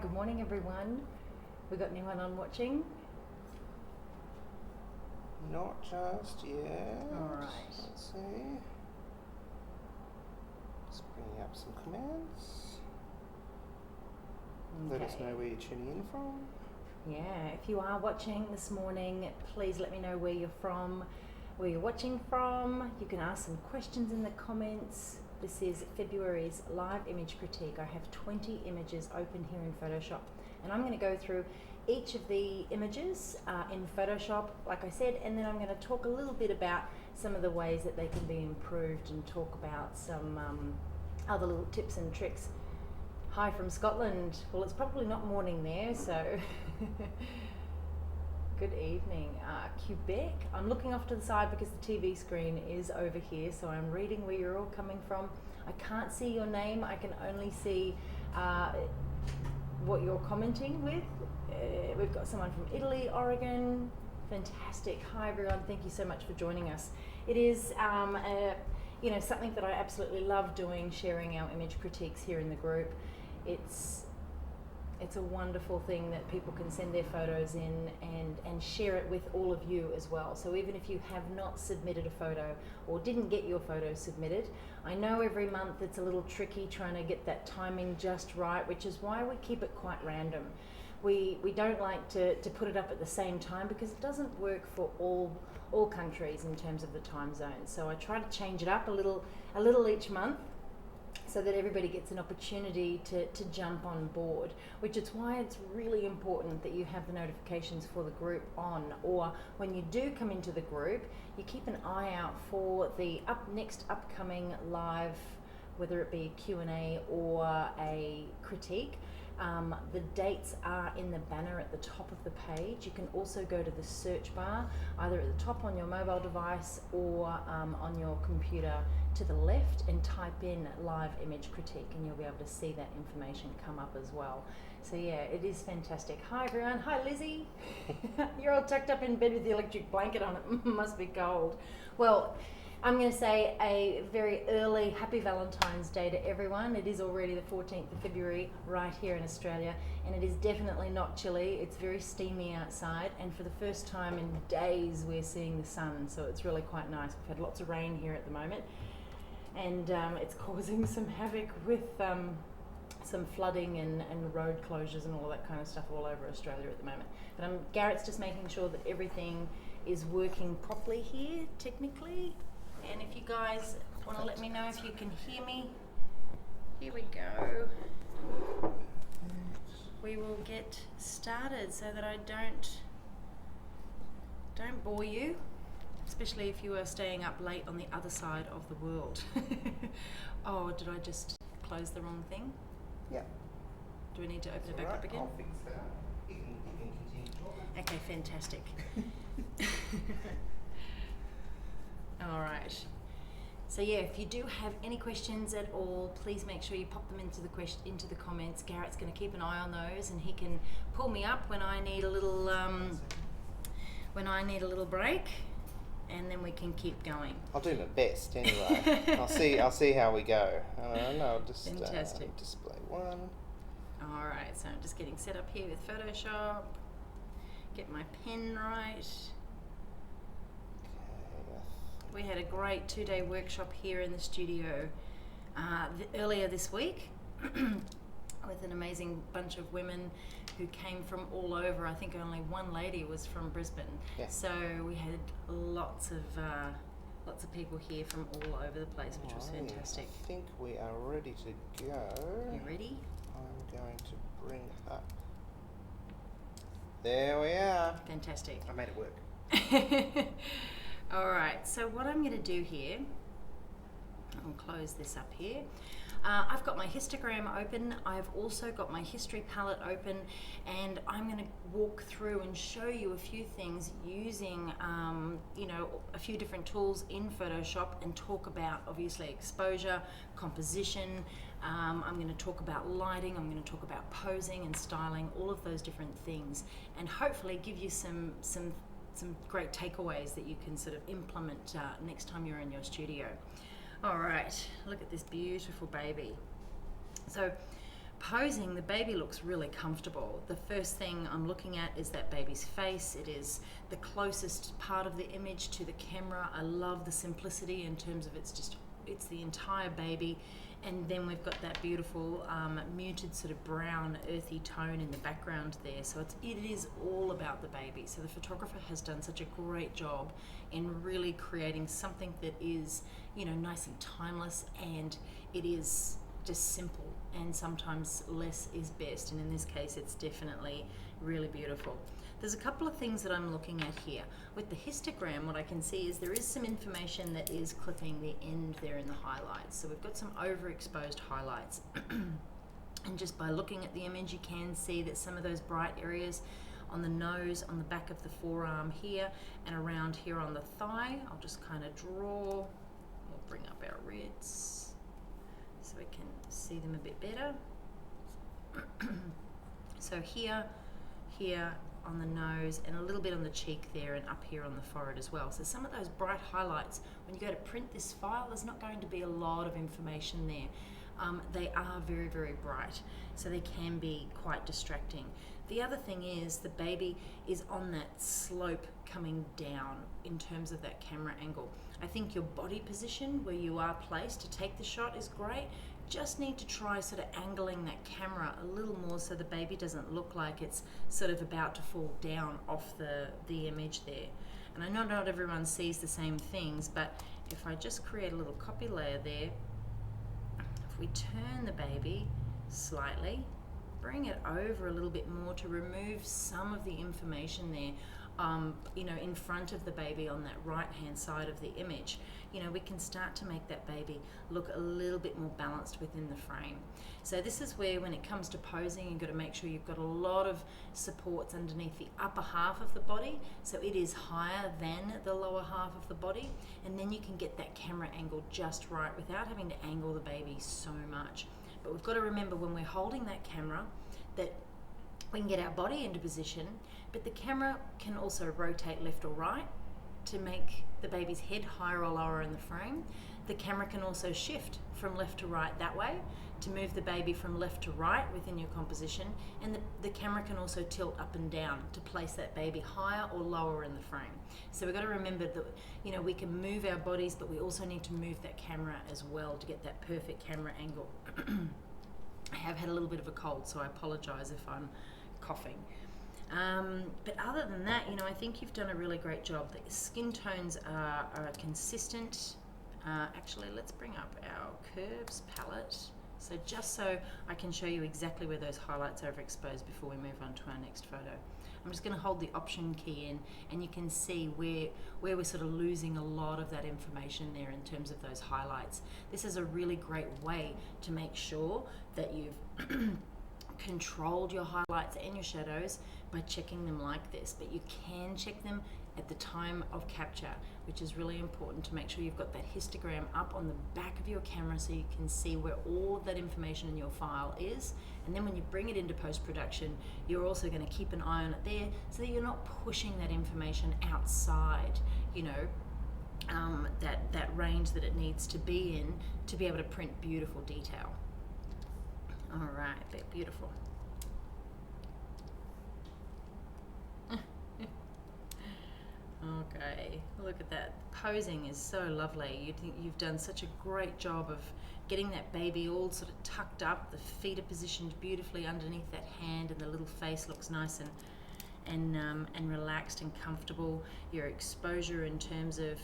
good morning everyone. We got anyone on watching? Not just yet. Alright. Let's see. Just bringing up some comments. Let us know where you're tuning in from. Yeah, if you are watching this morning, please let me know where you're from, where you're watching from. You can ask some questions in the comments. This is February's live image critique. I have 20 images open here in Photoshop, and I'm going to go through each of the images in Photoshop, like I said, and then I'm going to talk a little bit about some of the ways that they can be improved and talk about some other little tips and tricks. Hi from Scotland. Well, it's probably not morning there, so good evening. Quebec. I'm looking off to the side because the TV screen is over here, so I'm reading where you're all coming from. I can't see your name. I can only see what you're commenting with. We've got someone from Italy, Oregon. Fantastic. Hi everyone. Thank you so much for joining us. It is something that I absolutely love doing, sharing our image critiques here in the group. It's a wonderful thing that people can send their photos in and share it with all of you as well. So even if you have not submitted a photo or didn't get your photo submitted, I know every month it's a little tricky trying to get that timing just right, which is why we keep it quite random. We don't like to put it up at the same time because it doesn't work for all countries in terms of the time zones. So I try to change it up a little each month, so that everybody gets an opportunity to jump on board, which is why it's really important that you have the notifications for the group on, or when you do come into the group, you keep an eye out for the next upcoming live, whether it be a Q&A or a critique. The dates are in the banner at the top of the page. You can also go to the search bar, either at the top on your mobile device or on your computer to the left, and type in live image critique, and you'll be able to see that information come up as well. So yeah, it is fantastic. Hi everyone. Hi Lizzie. You're all tucked up in bed with the electric blanket on. It must be cold. Well, I'm going to say a very early happy Valentine's Day to everyone. It is already the 14th of February right here in Australia, and it is definitely not chilly. It's very steamy outside, and for the first time in days we're seeing the sun, so it's really quite nice. We've had lots of rain here at the moment, and it's causing some havoc with some flooding and road closures and all that kind of stuff all over Australia at the moment. But Garrett's just making sure that everything is working properly here, technically. And if you guys want to let me know if you can hear me, here we go. We will get started so that I don't bore you, especially if you are staying up late on the other side of the world. Oh, did I just close the wrong thing? Yeah. Do we need to open it back up again? I'll fix that. You can continue talking. Okay, fantastic. All right. So yeah, if you do have any questions at all, please make sure you pop them into the comments. Garrett's going to keep an eye on those, and he can pull me up when I need a little break, and then we can keep going. I'll do my best anyway. I'll see how we go. I'll just Fantastic. display one. All right. So I'm just getting set up here with Photoshop. Get my pen right. We had a great 2-day workshop here in the studio earlier this week with an amazing bunch of women who came from all over. I think only one lady was from Brisbane. Yeah. So we had lots of people here from all over the place, which was fantastic. I think we are ready to go. You ready? I'm going to bring up. There we are. Fantastic. I made it work. All right, so what I'm going to do here, I'll close this up here. I've got my histogram open. I've also got my history palette open, and I'm going to walk through and show you a few things using, a few different tools in Photoshop, and talk about obviously exposure, composition. I'm going to talk about lighting. I'm going to talk about posing and styling, all of those different things, and hopefully give you some great takeaways that you can sort of implement next time you're in your studio. All right, look at this beautiful baby. So Posing, the baby looks really comfortable. The first thing I'm looking at is that baby's face. It is the closest part of the image to the camera. I love the simplicity in terms of it's the entire baby. And then we've got that beautiful muted sort of brown earthy tone in the background there. So it is all about the baby. So the photographer has done such a great job in really creating something that is, you know, nice and timeless, and it is just simple, and sometimes less is best, and in this case it's definitely really beautiful. There's a couple of things that I'm looking at here. With the histogram, what I can see is there is some information that is clipping the end there in the highlights. So we've got some overexposed highlights. And just by looking at the image, you can see that some of those bright areas on the nose, on the back of the forearm here, and around here on the thigh. I'll just kind of draw, we'll bring up our reds so we can see them a bit better. So here, on the nose, and a little bit on the cheek there, and up here on the forehead as well. So some of those bright highlights, when you go to print this file, there's not going to be a lot of information there. They are very, very bright, so they can be quite distracting. The other thing is the baby is on that slope coming down in terms of that camera angle. I think your body position where you are placed to take the shot is great. Just need to try sort of angling that camera a little more so the baby doesn't look like it's sort of about to fall down off the image there. And I know not everyone sees the same things, but if I just create a little copy layer there, if we turn the baby slightly, bring it over a little bit more to remove some of the information there, you know, in front of the baby on that right hand side of the image, you know, we can start to make that baby look a little bit more balanced within the frame. So this is where, when it comes to posing, you've got to make sure you've got a lot of supports underneath the upper half of the body, so it is higher than the lower half of the body, and then you can get that camera angle just right without having to angle the baby so much. But we've got to remember when we're holding that camera that we can get our body into position, but the camera can also rotate left or right to make the baby's head higher or lower in the frame. The camera can also shift from left to right that way to move the baby from left to right within your composition, and the camera can also tilt up and down to place that baby higher or lower in the frame. So we've got to remember that, you know, we can move our bodies, but we also need to move that camera as well to get that perfect camera angle. I have had a little bit of a cold, so I apologize if I'm coughing. But other than that, you know, I think you've done a really great job. The skin tones are consistent. Actually, let's bring up our curves palette. So just so I can show you exactly where those highlights are overexposed before we move on to our next photo. I'm just going to hold the Option key in, and you can see where we're sort of losing a lot of that information there in terms of those highlights. This is a really great way to make sure that you've controlled your highlights and your shadows by checking them like this, but you can check them at the time of capture, which is really important to make sure you've got that histogram up on the back of your camera so you can see where all of that information in your file is. And then when you bring it into post-production, you're also going to keep an eye on it there so that you're not pushing that information outside, you know, that range that it needs to be in to be able to print beautiful detail. All right, they're beautiful. Okay, look at that. Posing is so lovely. You've done such a great job of getting that baby all sort of tucked up. The feet are positioned beautifully underneath that hand, and the little face looks nice and relaxed and comfortable. Your exposure in terms of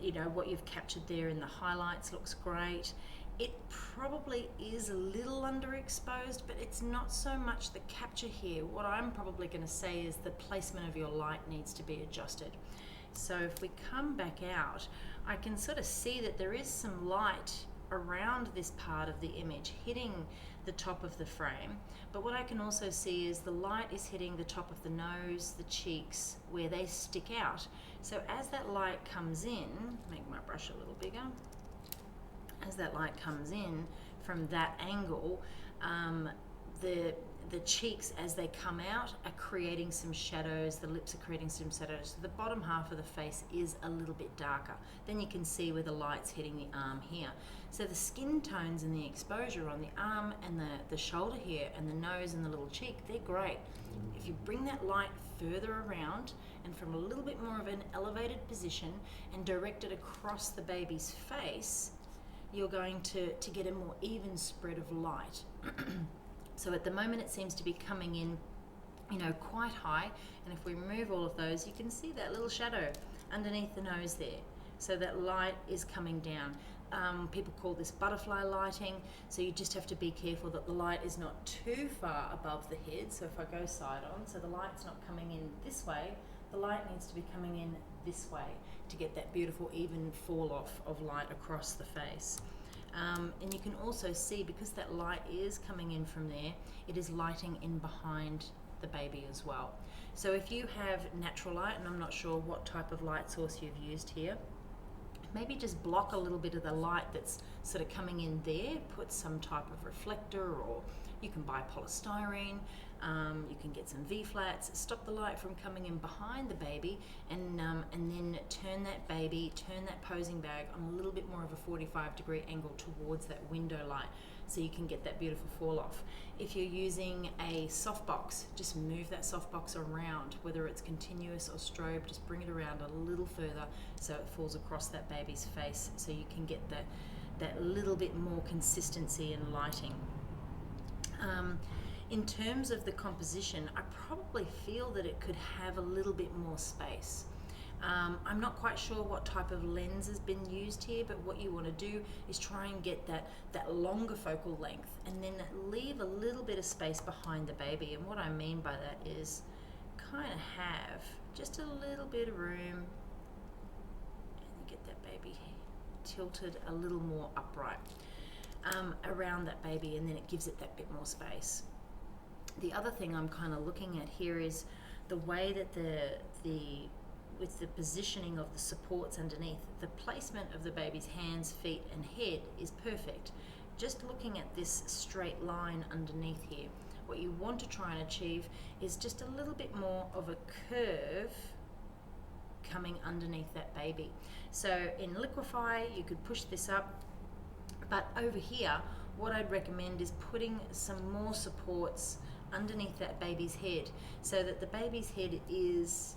you know, what you've captured there in the highlights looks great. It probably is a little underexposed, but it's not so much the capture here. What I'm probably going to say is the placement of your light needs to be adjusted. So if we come back out, I can sort of see that there is some light around this part of the image hitting the top of the frame, but what I can also see is the light is hitting the top of the nose, the cheeks, where they stick out. So as that light comes in, make my brush a little bigger, as that light comes in from that angle, the cheeks, as they come out, are creating some shadows. The lips are creating some shadows. So the bottom half of the face is a little bit darker. Then you can see where the light's hitting the arm here. So the skin tones and the exposure on the arm and the shoulder here and the nose and the little cheek, they're great. If you bring that light further around and from a little bit more of an elevated position and direct it across the baby's face, you're going to get a more even spread of light. So at the moment it seems to be coming in, quite high, and if we remove all of those, you can see that little shadow underneath the nose there. So that light is coming down. People call this butterfly lighting, so you just have to be careful that the light is not too far above the head. So if I go side on, so the light's not coming in this way, the light needs to be coming in this way to get that beautiful even fall off of light across the face. And you can also see, because that light is coming in from there, it is lighting in behind the baby as well. So if you have natural light, and I'm not sure what type of light source you've used here, maybe just block a little bit of the light that's sort of coming in there, put some type of reflector, or you can buy polystyrene, you can get some V-flats, stop the light from coming in behind the baby, and then turn that posing bag on a little bit more of a 45-degree angle towards that window light, so you can get that beautiful fall off. If you're using a softbox, just move that softbox around, whether it's continuous or strobe, just bring it around a little further so it falls across that baby's face, so you can get that little bit more consistency in lighting. In terms of the composition, I probably feel that it could have a little bit more space. I'm not quite sure what type of lens has been used here, but what you want to do is try and get that longer focal length, and then leave a little bit of space behind the baby. And what I mean by that is kind of have just a little bit of room, and get that baby tilted a little more upright around that baby, and then it gives it that bit more space. The other thing I'm kind of looking at here is the way that with the positioning of the supports underneath, the placement of the baby's hands, feet and head is perfect. Just looking at this straight line underneath here, what you want to try and achieve is just a little bit more of a curve coming underneath that baby. So in Liquify, you could push this up, but over here, what I'd recommend is putting some more supports underneath that baby's head, so that the baby's head is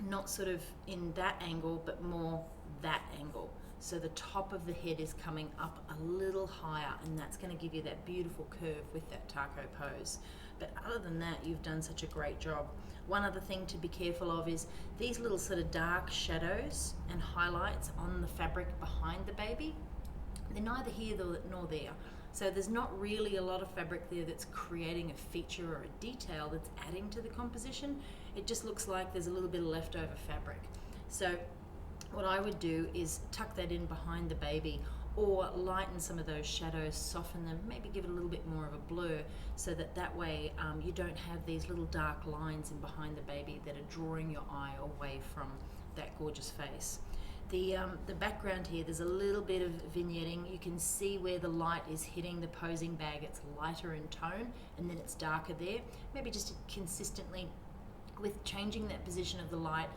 not sort of in that angle, but more that angle. So the top of the head is coming up a little higher, and that's going to give you that beautiful curve with that taco pose. But other than that, you've done such a great job. One other thing to be careful of is these little sort of dark shadows and highlights on the fabric behind the baby. They're neither here nor there. So there's not really a lot of fabric there that's creating a feature or a detail that's adding to the composition. It just looks like there's a little bit of leftover fabric. So what I would do is tuck that in behind the baby, or lighten some of those shadows, soften them, maybe give it a little bit more of a blur, so that way you don't have these little dark lines in behind the baby that are drawing your eye away from that gorgeous face. The background here, there's a little bit of vignetting. You can see where the light is hitting the posing bag. It's lighter in tone, and then it's darker there. Maybe just consistently with changing that position of the light,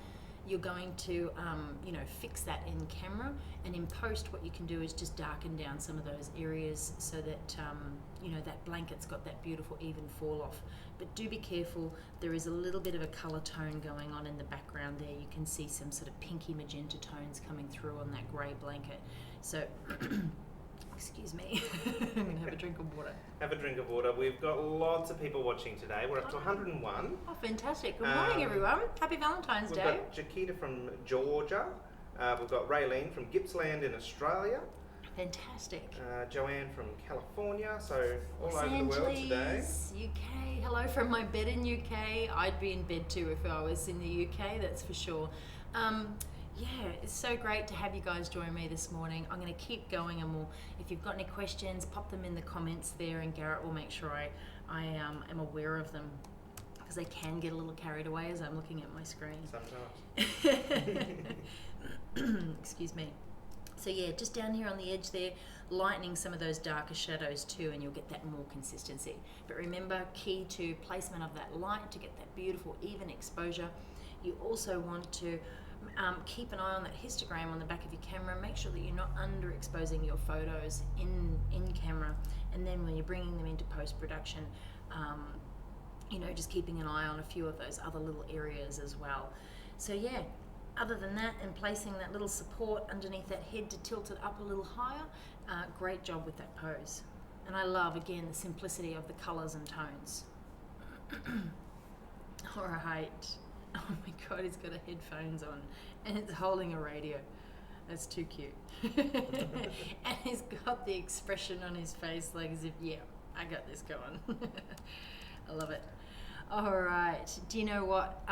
you're going to fix that in camera, and in post what you can do is just darken down some of those areas so that that blanket's got that beautiful even fall off. But do be careful, there is a little bit of a color tone going on in the background there. You can see some sort of pinky magenta tones coming through on that grey blanket. So excuse me. I'm going to have a drink of water. Have a drink of water. We've got lots of people watching today. We're up to 101. Oh, fantastic. Good morning, everyone. Happy Valentine's Day. We've got Jaquita from Georgia. We've got Raylene from Gippsland in Australia. Fantastic. Joanne from California. So all over the world today. UK. Hello from my bed in UK. I'd be in bed too if I was in the UK, that's for sure. Yeah, it's so great to have you guys join me this morning. I'm going to keep going, and if you've got any questions, pop them in the comments there, and Garrett will make sure I am aware of them, because they can get a little carried away as I'm looking at my screen. Sometimes. Excuse me. So yeah, just down here on the edge there, lightening some of those darker shadows too, and you'll get that more consistency. But remember, key to placement of that light to get that beautiful even exposure. You also want to keep an eye on that histogram on the back of your camera. Make sure that you're not underexposing your photos in camera, and then when you're bringing them into post-production, just keeping an eye on a few of those other little areas as well. So yeah, other than that, and placing that little support underneath that head to tilt it up a little higher, great job with that pose. And I love, again, the simplicity of the colours and tones. Alright. Oh my god, he's got a headphones on and it's holding a radio. That's too cute. And he's got the expression on his face like as if, yeah, I got this going. I love it. Alright, do you know what?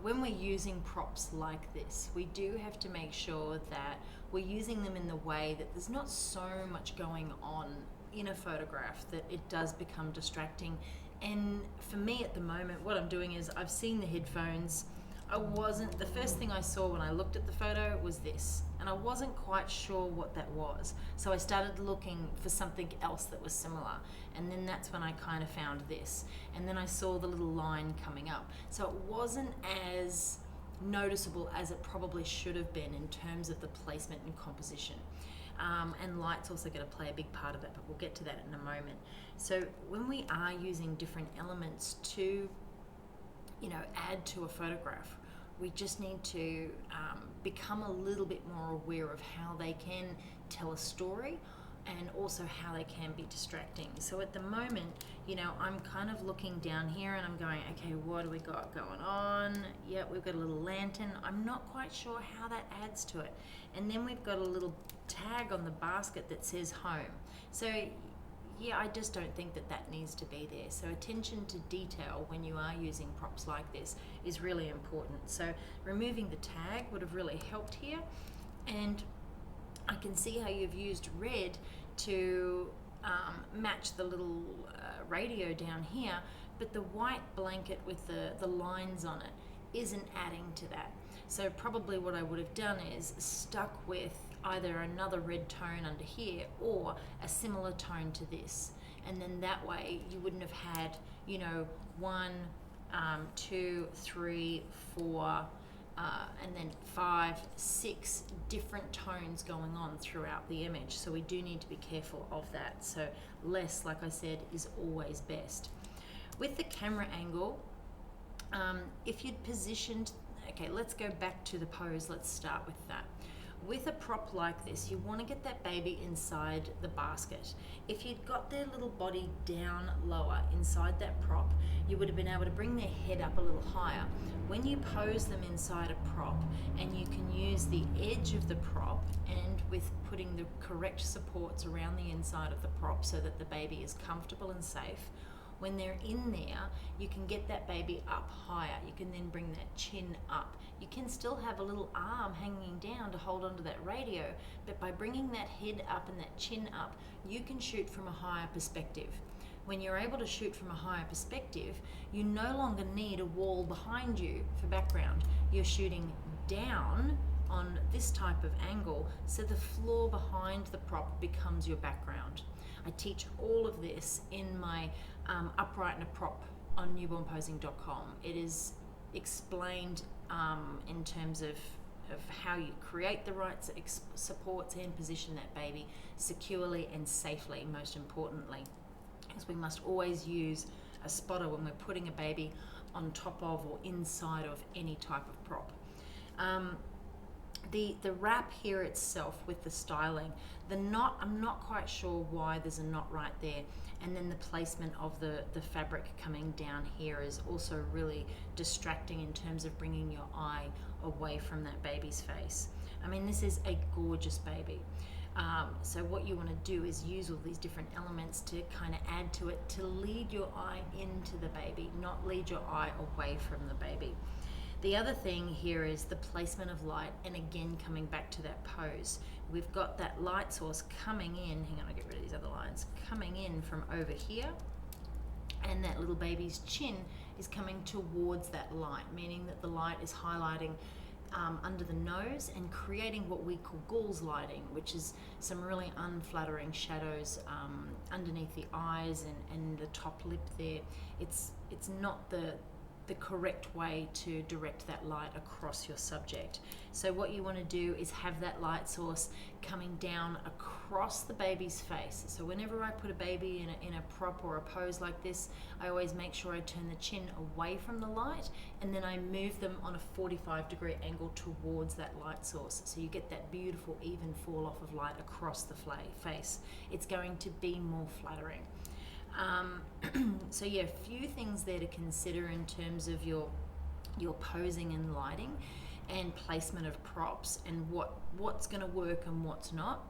When we're using props like this, we do have to make sure that we're using them in the way that there's not so much going on in a photograph that it does become distracting. And for me at the moment, what I'm doing is I've seen the headphones. The first thing I saw when I looked at the photo was this, and I wasn't quite sure what that was. So I started looking for something else that was similar, and then that's when I kind of found this. And then I saw the little line coming up. So it wasn't as noticeable as it probably should have been in terms of the placement and composition. And light's also going to play a big part of that, but we'll get to that in a moment. So when we are using different elements to, add to a photograph, we just need to become a little bit more aware of how they can tell a story and also how they can be distracting. So at the moment, I'm kind of looking down here and I'm going, okay, what do we got going on? Yep, we've got a little lantern. I'm not quite sure how that adds to it. And then we've got a little tag on the basket that says home. So yeah, I just don't think that needs to be there. So attention to detail when you are using props like this is really important. So removing the tag would have really helped here. And I can see how you've used red to match the little radio down here, but the white blanket with the lines on it isn't adding to that. So probably what I would have done is stuck with either another red tone under here or a similar tone to this, and then that way you wouldn't have had 1, 2, 3, 4 and then 5, 6 different tones going on throughout the image. So we do need to be careful of that. So less, like I said, is always best. With the camera angle, if you'd positioned, okay, let's go back to the pose. Let's start with that. With a prop like this, you want to get that baby inside the basket. If you'd got their little body down lower inside that prop, you would have been able to bring their head up a little higher. When you pose them inside a prop, and you can use the edge of the prop and with putting the correct supports around the inside of the prop so that the baby is comfortable and safe, when they're in there, you can get that baby up higher. You can then bring that chin up. You can still have a little arm hanging down to hold onto that radio, but by bringing that head up and that chin up, you can shoot from a higher perspective. When you're able to shoot from a higher perspective, you no longer need a wall behind you for background. You're shooting down on this type of angle, so the floor behind the prop becomes your background. I teach all of this in my Upright in a Prop on newbornposing.com. It is explained in terms of how you create the right supports and position that baby securely and safely, most importantly, because we must always use a spotter when we're putting a baby on top of or inside of any type of prop. The wrap here itself with the styling, the knot, I'm not quite sure why there's a knot right there, and then the placement of the fabric coming down here is also really distracting in terms of bringing your eye away from that baby's face. I mean, this is a gorgeous baby. So what you want to do is use all these different elements to kind of add to it, to lead your eye into the baby, not lead your eye away from the baby. The other thing here is the placement of light, and again coming back to that pose. We've got that light source coming in, hang on, I'll get rid of these other lines, coming in from over here, and that little baby's chin is coming towards that light, meaning that the light is highlighting under the nose and creating what we call gauze lighting, which is some really unflattering shadows underneath the eyes and the top lip there. It's not the correct way to direct that light across your subject. So what you want to do is have that light source coming down across the baby's face. So whenever I put a baby in a prop or a pose like this, I always make sure I turn the chin away from the light, and then I move them on a 45-degree angle towards that light source. So you get that beautiful even fall off of light across the face. It's going to be more flattering. So yeah, a few things there to consider in terms of your posing and lighting and placement of props, and what's going to work and what's not.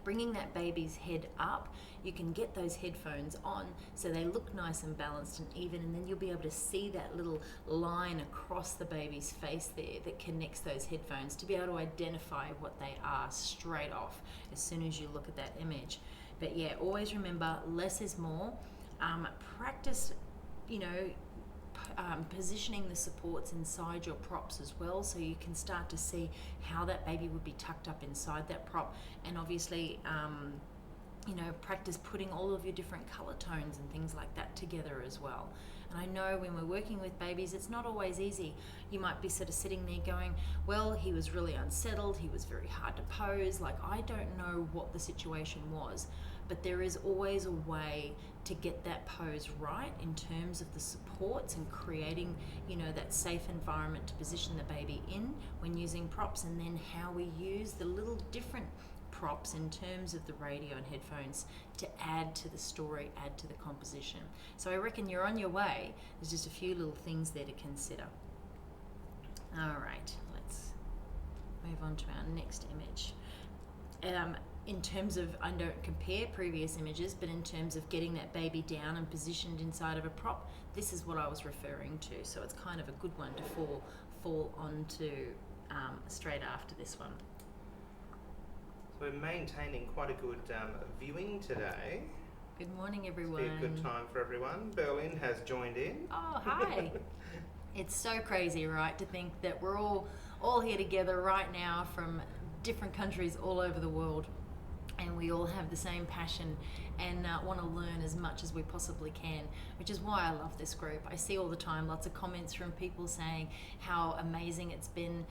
Bringing that baby's head up, you can get those headphones on so they look nice and balanced and even, and then you'll be able to see that little line across the baby's face there that connects those headphones, to be able to identify what they are straight off as soon as you look at that image. But yeah, always remember, less is more. Practice, positioning the supports inside your props as well, so you can start to see how that baby would be tucked up inside that prop. And obviously, practice putting all of your different color tones and things like that together as well. And I know when we're working with babies, it's not always easy. You might be sort of sitting there going, well, he was really unsettled, he was very hard to pose. Like, I don't know what the situation was, but there is always a way to get that pose right in terms of the supports and creating, that safe environment to position the baby in when using props, and then how we use the little different props in terms of the radio and headphones to add to the story, add to the composition. So I reckon you're on your way. There's just a few little things there to consider. All right, let's move on to our next image. In terms of, I don't compare previous images, but in terms of getting that baby down and positioned inside of a prop, this is what I was referring to. So it's kind of a good one to fall onto straight after this one. So we're maintaining quite a good viewing today. Good morning, everyone. It's been a good time for everyone. Berlin has joined in. Oh, hi. It's so crazy, right, to think that we're all here together right now from different countries all over the world, and we all have the same passion and want to learn as much as we possibly can, which is why I love this group. I see all the time lots of comments from people saying how amazing it's been,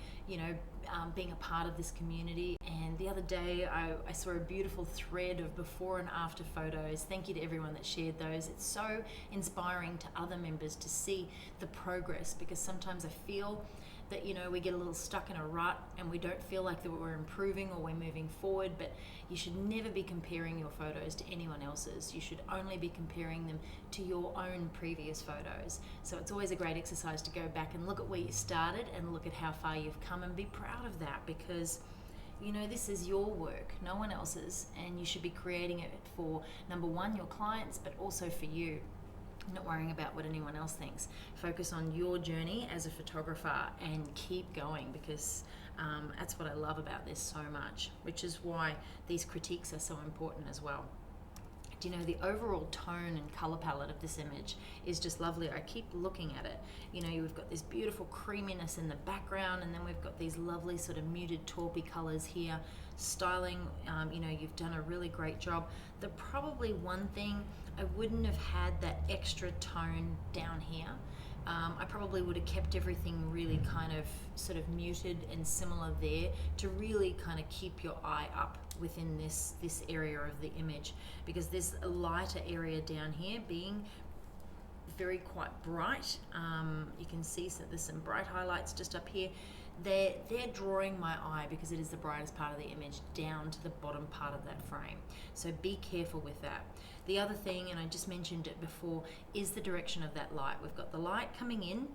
being a part of this community. And the other day I saw a beautiful thread of before and after photos. Thank you to everyone that shared those. It's so inspiring to other members to see the progress, because sometimes I feel that we get a little stuck in a rut and we don't feel like that we're improving or we're moving forward. But you should never be comparing your photos to anyone else's. You should only be comparing them to your own previous photos. So it's always a great exercise to go back and look at where you started and look at how far you've come, and be proud of that, because this is your work, no one else's, and you should be creating it for, number one, your clients, but also for you. Not worrying about what anyone else thinks. Focus on your journey as a photographer and keep going, because that's what I love about this so much, which is why these critiques are so important as well. The overall tone and color palette of this image is just lovely. I keep looking at it. We've got this beautiful creaminess in the background, and then we've got these lovely sort of muted taupey colors here. Styling, you've done a really great job. The probably one thing, I wouldn't have had that extra tone down here. I probably would have kept everything really kind of sort of muted and similar there, to really kind of keep your eye up within this area of the image, because there's a lighter area down here being very quite bright. You can see there's some bright highlights just up here. They're drawing my eye because it is the brightest part of the image down to the bottom part of that frame. So be careful with that. The other thing, and I just mentioned it before, is the direction of that light. We've got the light coming in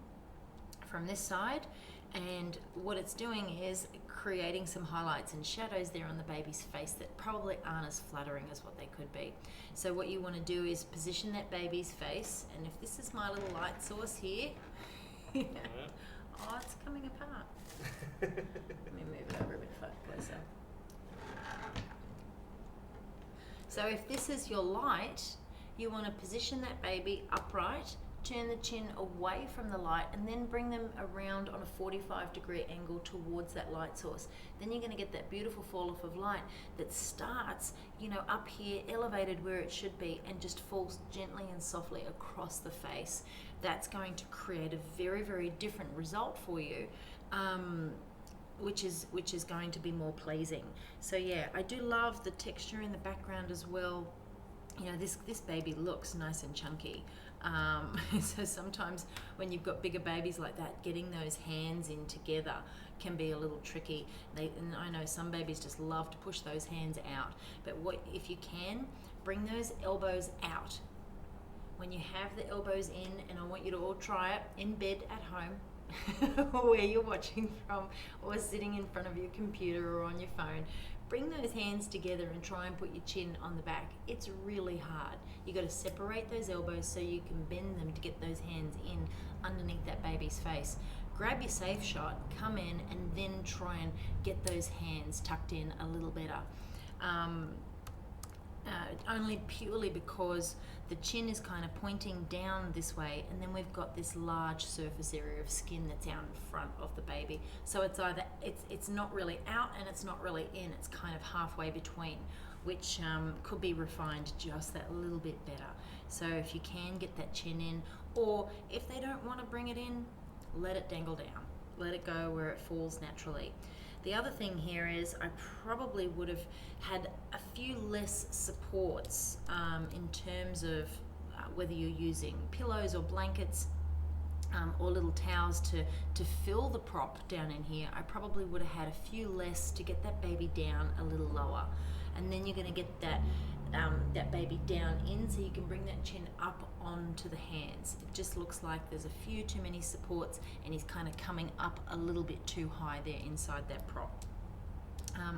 from this side, and what it's doing is creating some highlights and shadows there on the baby's face that probably aren't as flattering as what they could be. So what you want to do is position that baby's face, and if this is my little light source here, oh, it's coming apart. Let me move it over a bit closer. So if this is your light, you want to position that baby upright turn the chin away from the light, and then bring them around on a 45-degree angle towards that light source. Then you're going to get that beautiful fall off of light that starts, up here, elevated where it should be, and just falls gently and softly across the face. That's going to create a very, very different result for you, which is going to be more pleasing. So yeah, I do love the texture in the background as well. This baby looks nice and chunky. So sometimes when you've got bigger babies like that, getting those hands in together can be a little tricky. And I know some babies just love to push those hands out. But if you can, bring those elbows out. When you have the elbows in, and I want you to all try it in bed at home, where you're watching from, or sitting in front of your computer or on your phone, bring those hands together and try and put your chin on the back. It's really hard. You got to separate those elbows so you can bend them to get those hands in underneath that baby's face. Grab your safe shot, come in, and then try and get those hands tucked in a little better. Only purely because the chin is kind of pointing down this way, and then we've got this large surface area of skin that's out in front of the baby. So it's either it's not really out and it's not really in. It's kind of halfway between, which could be refined just that little bit better. So if you can get that chin in, or if they don't want to bring it in, let it dangle down. Let it go where it falls naturally. The other thing here is I probably would have had a few less supports in terms of whether you're using pillows or blankets or little towels to fill the prop down in here. I probably would have had a few less to get that baby down a little lower. And then you're going to get that baby down in, so you can bring that chin up onto the hands. It just looks like there's a few too many supports, and he's kind of coming up a little bit too high there inside that prop.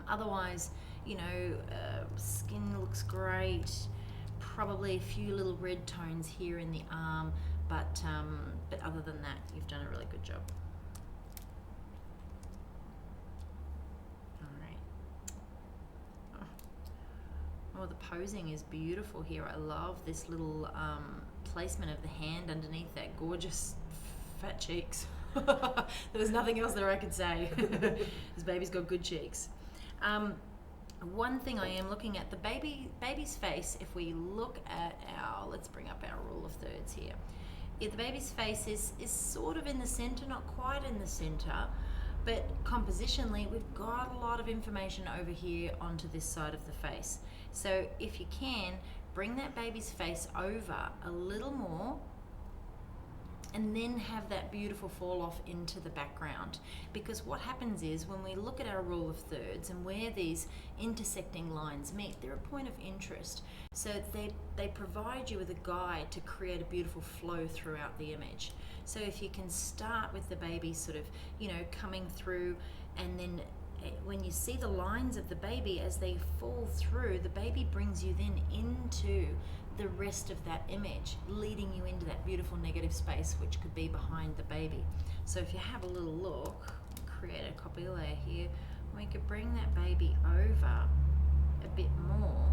Otherwise, skin looks great. Probably a few little red tones here in the arm, but other than that, you've done a really good job. Oh, the posing is beautiful here. I love this little placement of the hand underneath that gorgeous fat cheeks. There was nothing else there I could say. This baby's got good cheeks. One thing I am looking at, the baby's face, if we look at let's bring up our rule of thirds here. If the baby's face is sort of in the center, not quite in the center, but compositionally, we've got a lot of information over here onto this side of the face. So if you can, bring that baby's face over a little more, and then have that beautiful fall off into the background. Because what happens is, when we look at our rule of thirds and where these intersecting lines meet, they're a point of interest. So they provide you with a guide to create a beautiful flow throughout the image. So if you can start with the baby sort of, coming through, and then when you see the lines of the baby as they fall through, the baby brings you then into the rest of that image, leading you into that beautiful negative space, which could be behind the baby. So if you have a little look, create a copy layer here, we could bring that baby over a bit more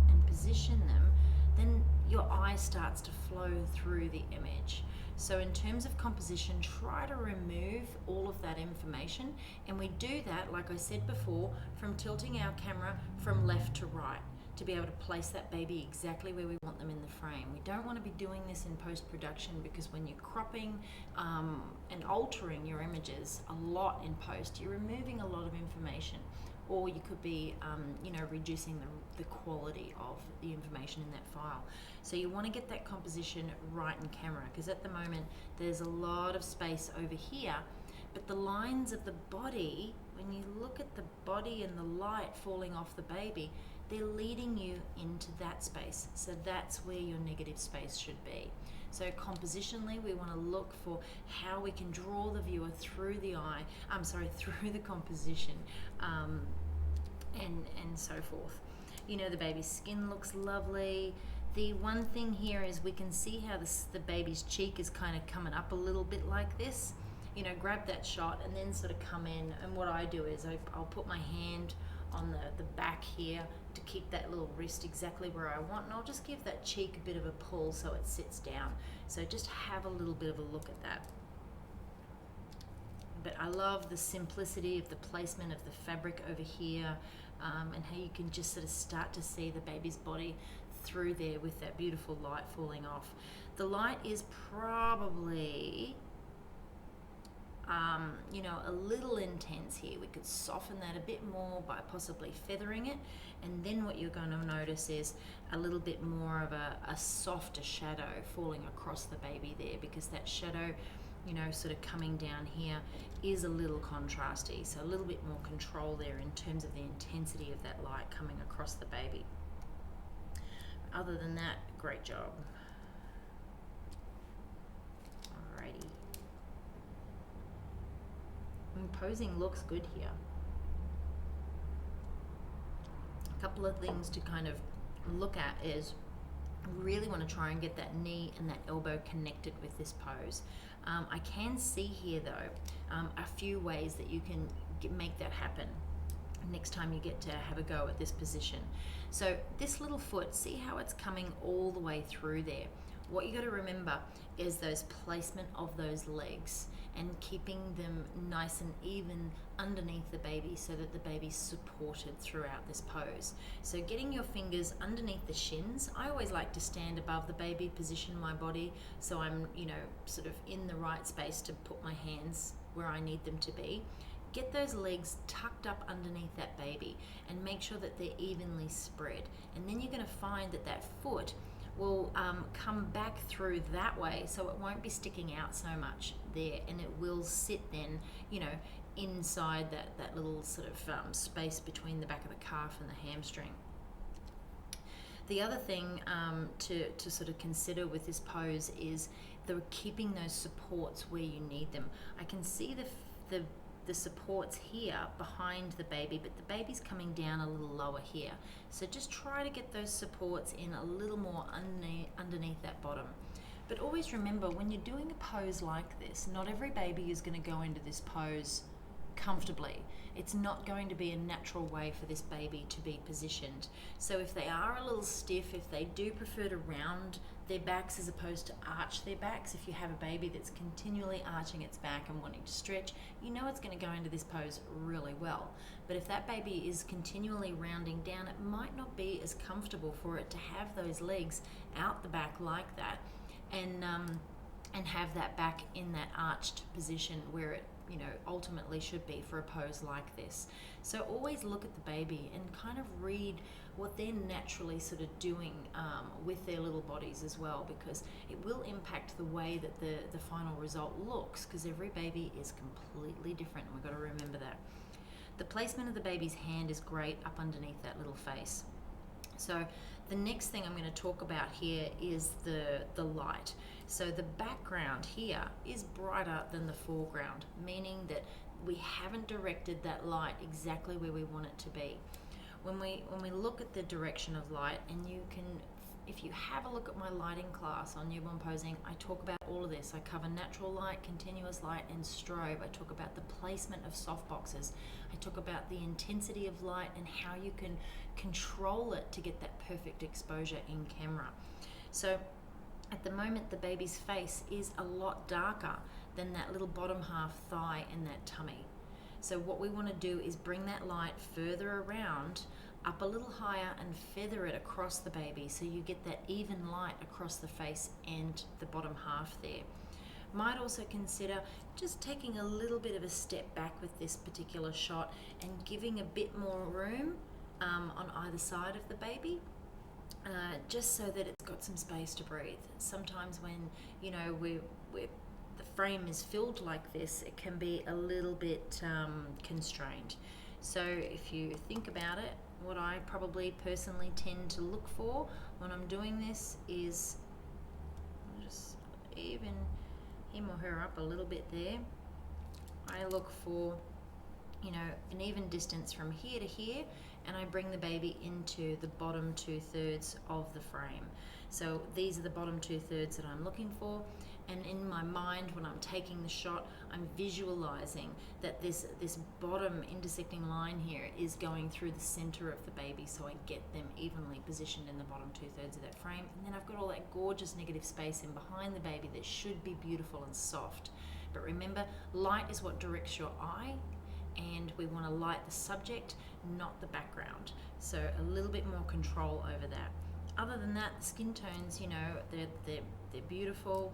and position them, then your eye starts to flow through the image. So in terms of composition, try to remove all of that information, and we do that, like I said before, from tilting our camera from left to right to be able to place that baby exactly where we want them in the frame. We don't want to be doing this in post-production, because when you're cropping and altering your images a lot in post, you're removing a lot of information, or you could be reducing the quality of the information in that file. So you want to get that composition right in camera, because at the moment there's a lot of space over here, but the lines of the body, when you look at the body and the light falling off the baby, they're leading you into that space. So that's where your negative space should be. So compositionally, we want to look for how we can draw the viewer through the through the composition, and so forth. The baby's skin looks lovely. The one thing here is we can see how the baby's cheek is kind of coming up a little bit like this. Grab that shot and then sort of come in. And what I do is I'll put my hand on the back here to keep that little wrist exactly where I want, and I'll just give that cheek a bit of a pull so it sits down. So just have a little bit of a look at that. But I love the simplicity of the placement of the fabric over here, and how you can just sort of start to see the baby's body through there with that beautiful light falling off. The light is probably a little intense here. We could soften that a bit more by possibly feathering it, and then what you're going to notice is a little bit more of a softer shadow falling across the baby there, because that shadow, sort of coming down here is a little contrasty, so a little bit more control there in terms of the intensity of that light coming across the baby. Other than that, great job. Alrighty. And posing looks good here. A couple of things to kind of look at is really want to try and get that knee and that elbow connected with this pose. I can see here though a few ways that you can make that happen next time you get to have a go at this position. So this little foot, see how it's coming all the way through there? What you got to remember is those placement of those legs and keeping them nice and even underneath the baby so that the baby's supported throughout this pose. So getting your fingers underneath the shins. I always like to stand above the baby, position my body so I'm, sort of in the right space to put my hands where I need them to be. Get those legs tucked up underneath that baby and make sure that they're evenly spread. And then you're going to find that that foot will come back through that way, so it won't be sticking out so much there, and it will sit then, inside that little sort of space between the back of the calf and the hamstring. The other thing to sort of consider with this pose is keeping those supports where you need them. I can see the supports here behind the baby, but the baby's coming down a little lower here. So just try to get those supports in a little more underneath that bottom. But always remember, when you're doing a pose like this, not every baby is going to go into this pose comfortably. It's not going to be a natural way for this baby to be positioned. So if they are a little stiff, if they do prefer to round their backs as opposed to arch their backs, if you have a baby that's continually arching its back and wanting to stretch, it's going to go into this pose really well. But if that baby is continually rounding down, it might not be as comfortable for it to have those legs out the back like that, and have that back in that arched position where it ultimately should be for a pose like this. So always look at the baby and kind of read what they're naturally sort of doing with their little bodies as well, because it will impact the way that the final result looks, because every baby is completely different, and we've got to remember that. The placement of the baby's hand is great up underneath that little face. So the next thing I'm going to talk about here is the light. So the background here is brighter than the foreground, meaning that we haven't directed that light exactly where we want it to be. When we look at the direction of light, and you can, if you have a look at my lighting class on newborn posing, I talk about all of this. I cover natural light, continuous light, and strobe. I talk about the placement of softboxes. I talk about the intensity of light and how you can control it to get that perfect exposure in camera. So at the moment, the baby's face is a lot darker than that little bottom half thigh and that tummy. So what we want to do is bring that light further around, up a little higher, and feather it across the baby so you get that even light across the face and the bottom half there. Might also consider just taking a little bit of a step back with this particular shot and giving a bit more room on either side of the baby, just so that it's got some space to breathe. Sometimes when the frame is filled like this, it can be a little bit constrained. So if you think about it, what I probably personally tend to look for when I'm doing this is just even him or her up a little bit there. I look for an even distance from here to here, and I bring the baby into the bottom 2/3 of the frame. So these are the bottom 2/3 that I'm looking for, And in my mind, when I'm taking the shot, I'm visualizing that this bottom intersecting line here is going through the center of the baby, so I get them evenly positioned in the bottom 2/3 of that frame. And then I've got all that gorgeous negative space in behind the baby that should be beautiful and soft. But remember, light is what directs your eye, and we want to light the subject, not the background. So a little bit more control over that. Other than that, the skin tones, you know, they're beautiful.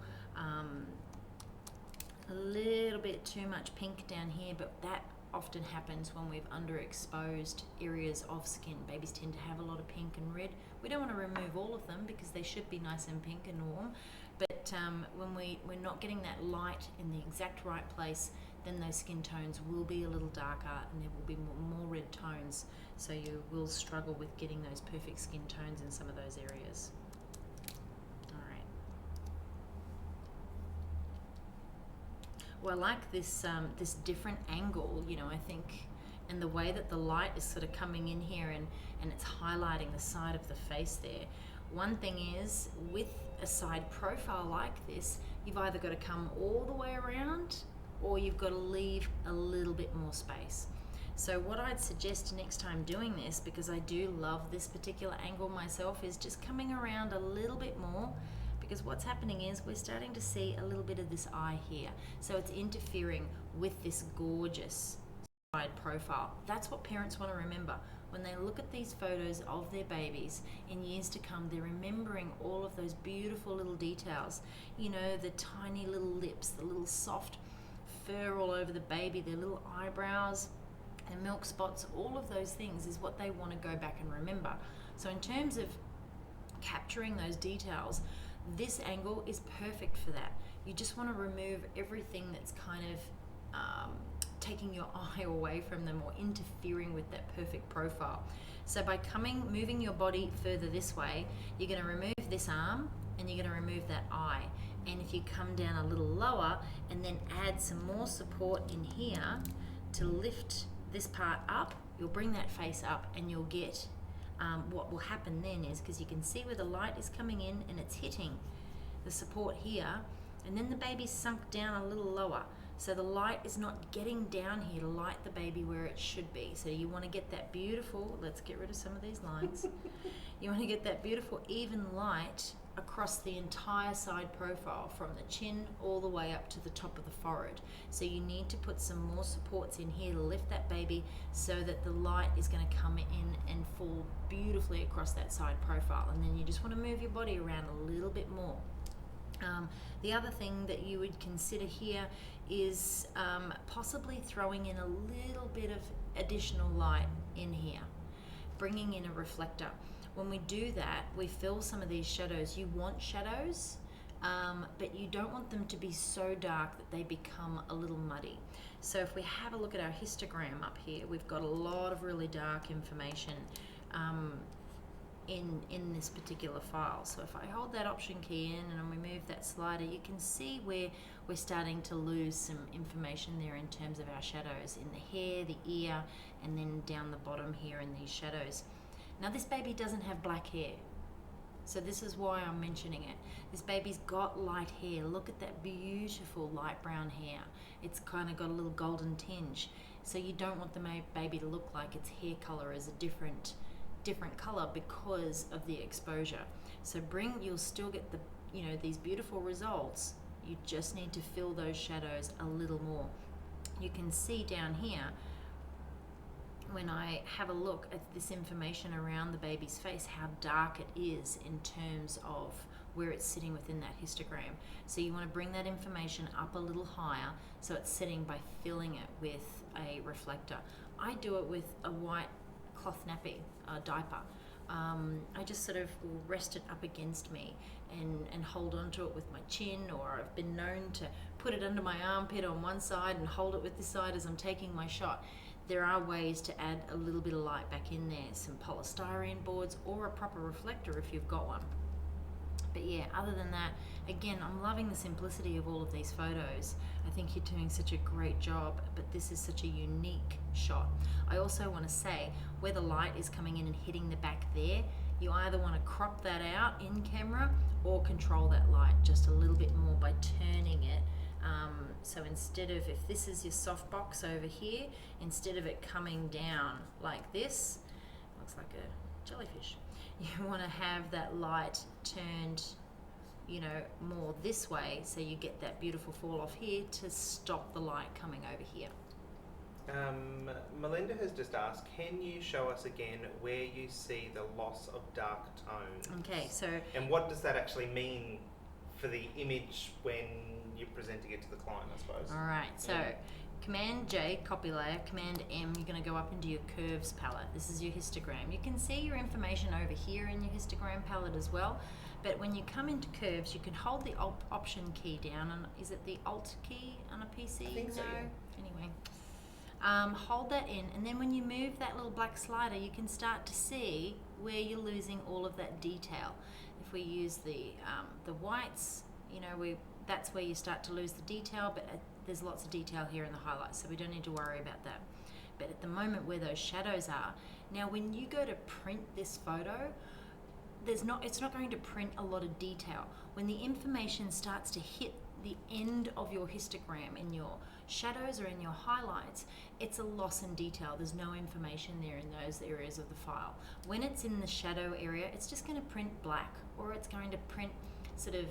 A little bit too much pink down here, but that often happens when we've underexposed areas of skin. Babies tend to have a lot of pink and red. We don't want to remove all of them because they should be nice and pink and warm, but when we're not getting that light in the exact right place, then those skin tones will be a little darker and there will be more red tones, so you will struggle with getting those perfect skin tones in some of those areas. Well, I like this this different angle, you know, I think, and the way that the light is sort of coming in here and it's highlighting the side of the face there. One thing is, with a side profile like this, you've either got to come all the way around or you've got to leave a little bit more space. So what I'd suggest next time doing this, because I do love this particular angle myself, is just coming around a little bit more, because what's happening is we're starting to see a little bit of this eye here. So it's interfering with this gorgeous side profile. That's what parents want to remember. When they look at these photos of their babies in years to come, they're remembering all of those beautiful little details. You know, the tiny little lips, the little soft fur all over the baby, their little eyebrows, and milk spots, all of those things is what they want to go back and remember. So in terms of capturing those details, this angle is perfect for that. You just want to remove everything that's kind of taking your eye away from them or interfering with that perfect profile. So by moving your body further this way, you're going to remove this arm and you're going to remove that eye. And if you come down a little lower and then add some more support in here to lift this part up, you'll bring that face up and you'll get what will happen then is, because you can see where the light is coming in and it's hitting the support here, and then the baby's sunk down a little lower. So the light is not getting down here to light the baby where it should be. So you want to get that beautiful, let's get rid of some of these lines. You want to get that beautiful even light across the entire side profile, from the chin all the way up to the top of the forehead. So you need to put some more supports in here to lift that baby so that the light is going to come in and fall beautifully across that side profile. And then you just want to move your body around a little bit more. The other thing that you would consider here is possibly throwing in a little bit of additional light in here, bringing in a reflector. When we do that, we fill some of these shadows. You want shadows, but you don't want them to be so dark that they become a little muddy. So if we have a look at our histogram up here, we've got a lot of really dark information in this particular file. So if I hold that option key in and we move that slider, you can see where we're starting to lose some information there in terms of our shadows in the hair, the ear, and then down the bottom here in these shadows. Now this baby doesn't have black hair, so this is why I'm mentioning it. This baby's got light hair. Look at that beautiful light brown hair. It's kind of got a little golden tinge. So you don't want the baby to look like its hair color is a different color because of the exposure. So you'll still get the, you know, these beautiful results. You just need to fill those shadows a little more. You can see down here, when I have a look at this information around the baby's face, how dark it is in terms of where it's sitting within that histogram. So you want to bring that information up a little higher so it's sitting by filling it with a reflector. I do it with a white cloth nappy, diaper. I just sort of rest it up against me and hold on to it with my chin, or I've been known to put it under my armpit on one side and hold it with this side as I'm taking my shot. There are ways to add a little bit of light back in there, some polystyrene boards or a proper reflector if you've got one. But yeah, other than that, again, I'm loving the simplicity of all of these photos. I think you're doing such a great job, but this is such a unique shot. I also want to say, where the light is coming in and hitting the back there, You either want to crop that out in camera or control that light just a little bit more by turning it. So instead of, if this is your softbox over here, instead of it coming down like this, looks like a jellyfish, you want to have that light turned, you know, more this way, so you get that beautiful fall off here to stop the light coming over here. Melinda has just asked, can you show us again where you see the loss of dark tones? Okay, so... And what does that actually mean for the image when you're presenting it to the client, I suppose? Alright, so Command J, copy layer, Command M, you're going to go up into your curves palette. This is your histogram. You can see your information over here in your histogram palette as well, but when you come into curves, you can hold the option key down, and is it the Alt key on a PC? I think so, yeah. Anyway. Hold that in, and then when you move that little black slider, you can start to see where you're losing all of that detail. If we use the whites, you know, that's where you start to lose the detail, but there's lots of detail here in the highlights, so we don't need to worry about that. But at the moment where those shadows are, now when you go to print this photo, it's not going to print a lot of detail. When the information starts to hit the end of your histogram in your shadows or in your highlights, it's a loss in detail. There's no information there in those areas of the file. When it's in the shadow area, it's just going to print black, or it's going to print sort of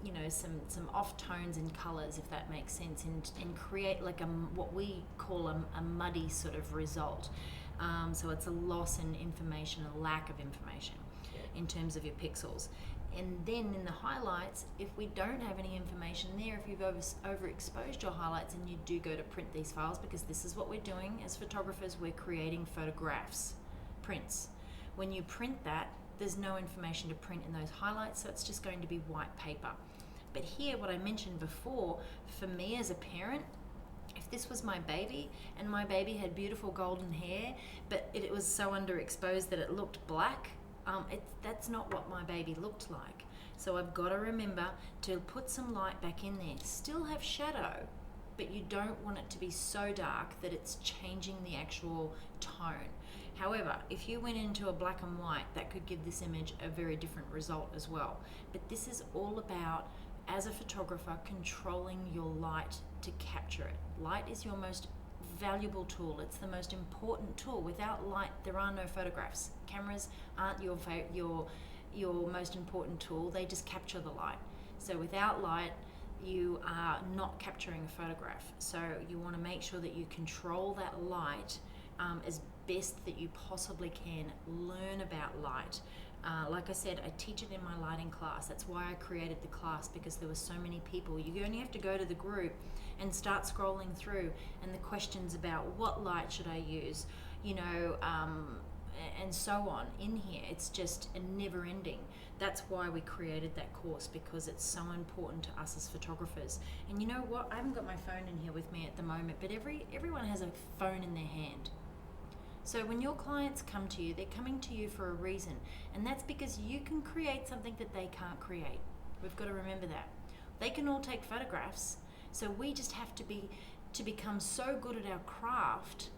you know, some off tones and colors, if that makes sense, and create like what we call a muddy sort of result. So it's a loss in information, a lack of information in terms of your pixels. And then in the highlights, if we don't have any information there, if you've overexposed your highlights and you do go to print these files, because this is what we're doing as photographers, we're creating photographs, prints. When you print that, there's no information to print in those highlights, so it's just going to be white paper. But here, what I mentioned before, for me as a parent, if this was my baby and my baby had beautiful golden hair, but it was so underexposed that it looked black, that's not what my baby looked like. So I've got to remember to put some light back in there. Still have shadow, but you don't want it to be so dark that it's changing the actual tone. However, if you went into a black and white, that could give this image a very different result as well. But this is all about, as a photographer, controlling your light to capture it. Light is your most valuable tool. It's the most important tool. Without light, there are no photographs. Cameras aren't your most important tool. They just capture the light. So without light, you are not capturing a photograph. So you want to make sure that you control that light as best that you possibly can. Learn about light. Like I said, I teach it in my lighting class. That's why I created the class, because there were so many people. You only have to go to the group and start scrolling through, and the questions about what light should I use, you know, and so on in here. It's just a never ending. That's why we created that course, because it's so important to us as photographers. And you know what? I haven't got my phone in here with me at the moment, but everyone has a phone in their hand. So when your clients come to you, they're coming to you for a reason, and that's because you can create something that they can't create. We've got to remember that. They can all take photographs, so we just have to become so good at our craft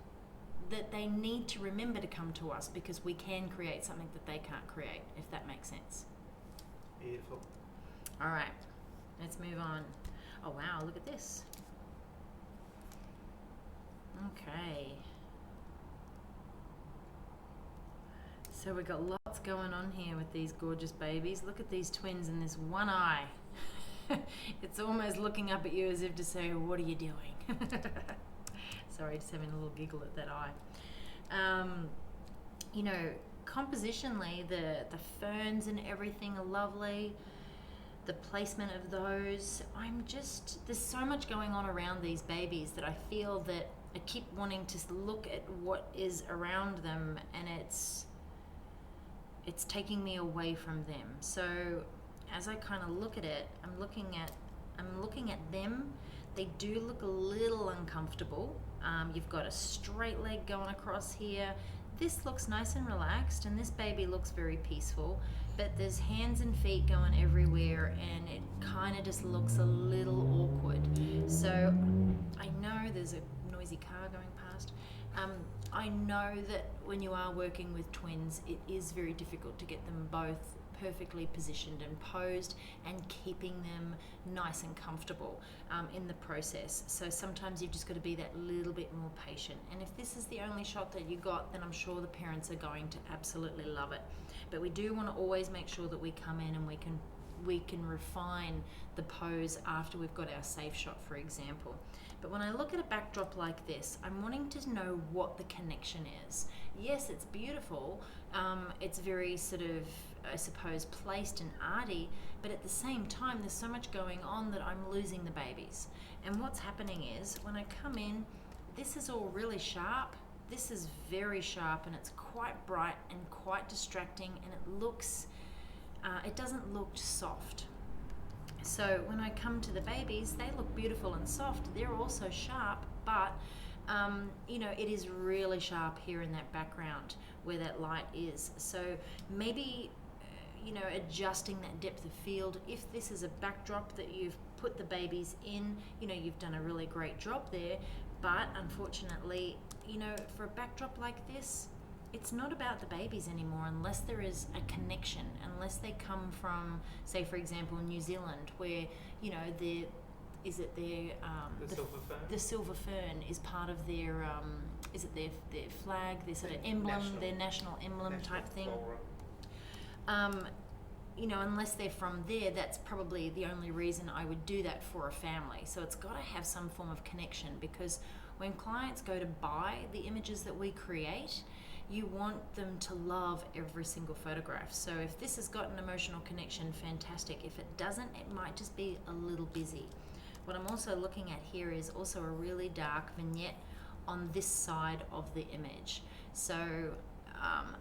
that they need to remember to come to us, because we can create something that they can't create, if that makes sense. Beautiful. All right, let's move on. Oh wow, look at this. Okay. So we've got lots going on here with these gorgeous babies. Look at these twins and this one eye. It's almost looking up at you as if to say, what are you doing? Sorry, just having a little giggle at that eye. You know, compositionally, the ferns and everything are lovely. The placement of those, there's so much going on around these babies that I feel that I keep wanting to look at what is around them, and it's taking me away from them. So as I kind of look at it, I'm looking at them. They do look a little uncomfortable. You've got a straight leg going across here. This looks nice and relaxed, and this baby looks very peaceful, but there's hands and feet going everywhere, and it kind of just looks a little awkward. So I know there's a noisy noisy car going past. I know that when you are working with twins, it is very difficult to get them both perfectly positioned and posed and keeping them nice and comfortable in the process. So sometimes you've just got to be that little bit more patient. And if this is the only shot that you got, then I'm sure the parents are going to absolutely love it. But we do want to always make sure that we come in and we can refine the pose after we've got our safe shot, for example. But when I look at a backdrop like this, I'm wanting to know what the connection is. Yes, it's beautiful. It's very sort of, I suppose, placed and arty, but at the same time, there's so much going on that I'm losing the babies. And what's happening is, when I come in, this is all really sharp. This is very sharp, and it's quite bright and quite distracting, and it looks, it doesn't look soft. So when I come to the babies, they look beautiful and soft. They're also sharp, but it is really sharp here in that background where that light is. So maybe, adjusting that depth of field. If this is a backdrop that you've put the babies in, you've done a really great job there. But unfortunately, for a backdrop like this, it's not about the babies anymore unless there is a connection, unless they come from, say, for example, New Zealand, where, the silver fern? The silver fern is part of their, is it their flag, their sort of emblem, their national emblem type thing. Unless they're from there, that's probably the only reason I would do that for a family. So it's got to have some form of connection, because when clients go to buy the images that we create, you want them to love every single photograph. So if this has got an emotional connection, fantastic. If it doesn't, it might just be a little busy. What I'm also looking at here is also a really dark vignette on this side of the image. So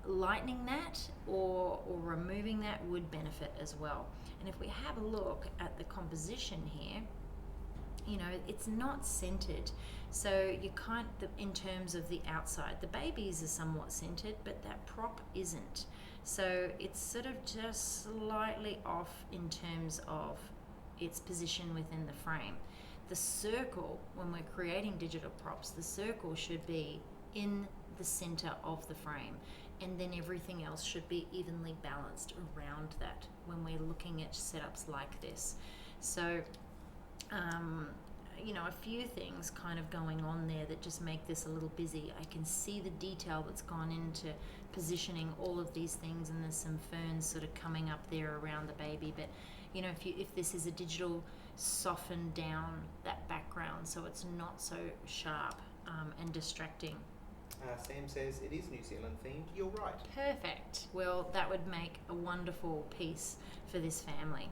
lightening that or removing that would benefit as well. And if we have a look at the composition here, it's not centered. So you can't, in terms of the outside, the babies are somewhat centered, but that prop isn't. So it's sort of just slightly off in terms of its position within the frame. The circle, when we're creating digital props, the circle should be in the center of the frame, and then everything else should be evenly balanced around that when we're looking at setups like this. So a few things kind of going on there that just make this a little busy. I can see the detail that's gone into positioning all of these things, and there's some ferns sort of coming up there around the baby. But if this is a digital, soften down that background so it's not so sharp and distracting. Sam says it is New Zealand themed. You're right. Perfect. Well, that would make a wonderful piece for this family.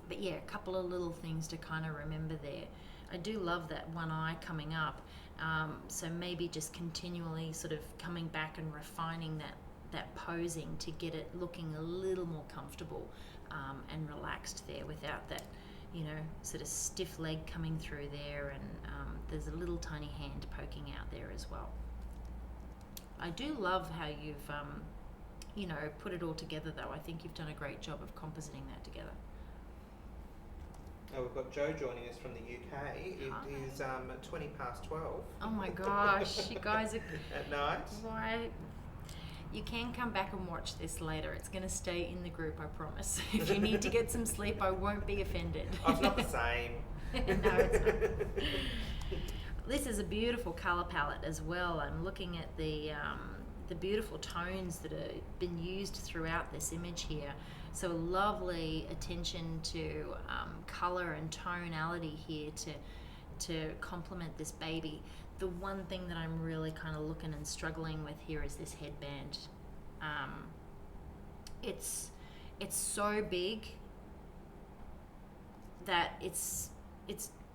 But yeah, a couple of little things to kind of remember there. I do love that one eye coming up. So maybe just continually sort of coming back and refining that posing to get it looking a little more comfortable and relaxed there, without that, sort of stiff leg coming through there, and there's a little tiny hand poking out there as well. I do love how you've, put it all together though. I think you've done a great job of compositing that together. Oh, we've got Joe joining us from the UK. It is 20 past 12. Oh my gosh, you guys are... At night. Why? You can come back and watch this later. It's going to stay in the group, I promise. If you need to get some sleep, I won't be offended. Oh, it's not the same. No, it's not. This is a beautiful colour palette as well. I'm looking at the beautiful tones that have been used throughout this image here. So lovely attention to colour and tonality here to complement this baby. The one thing that I'm really kind of looking and struggling with here is this headband. It's so big that it's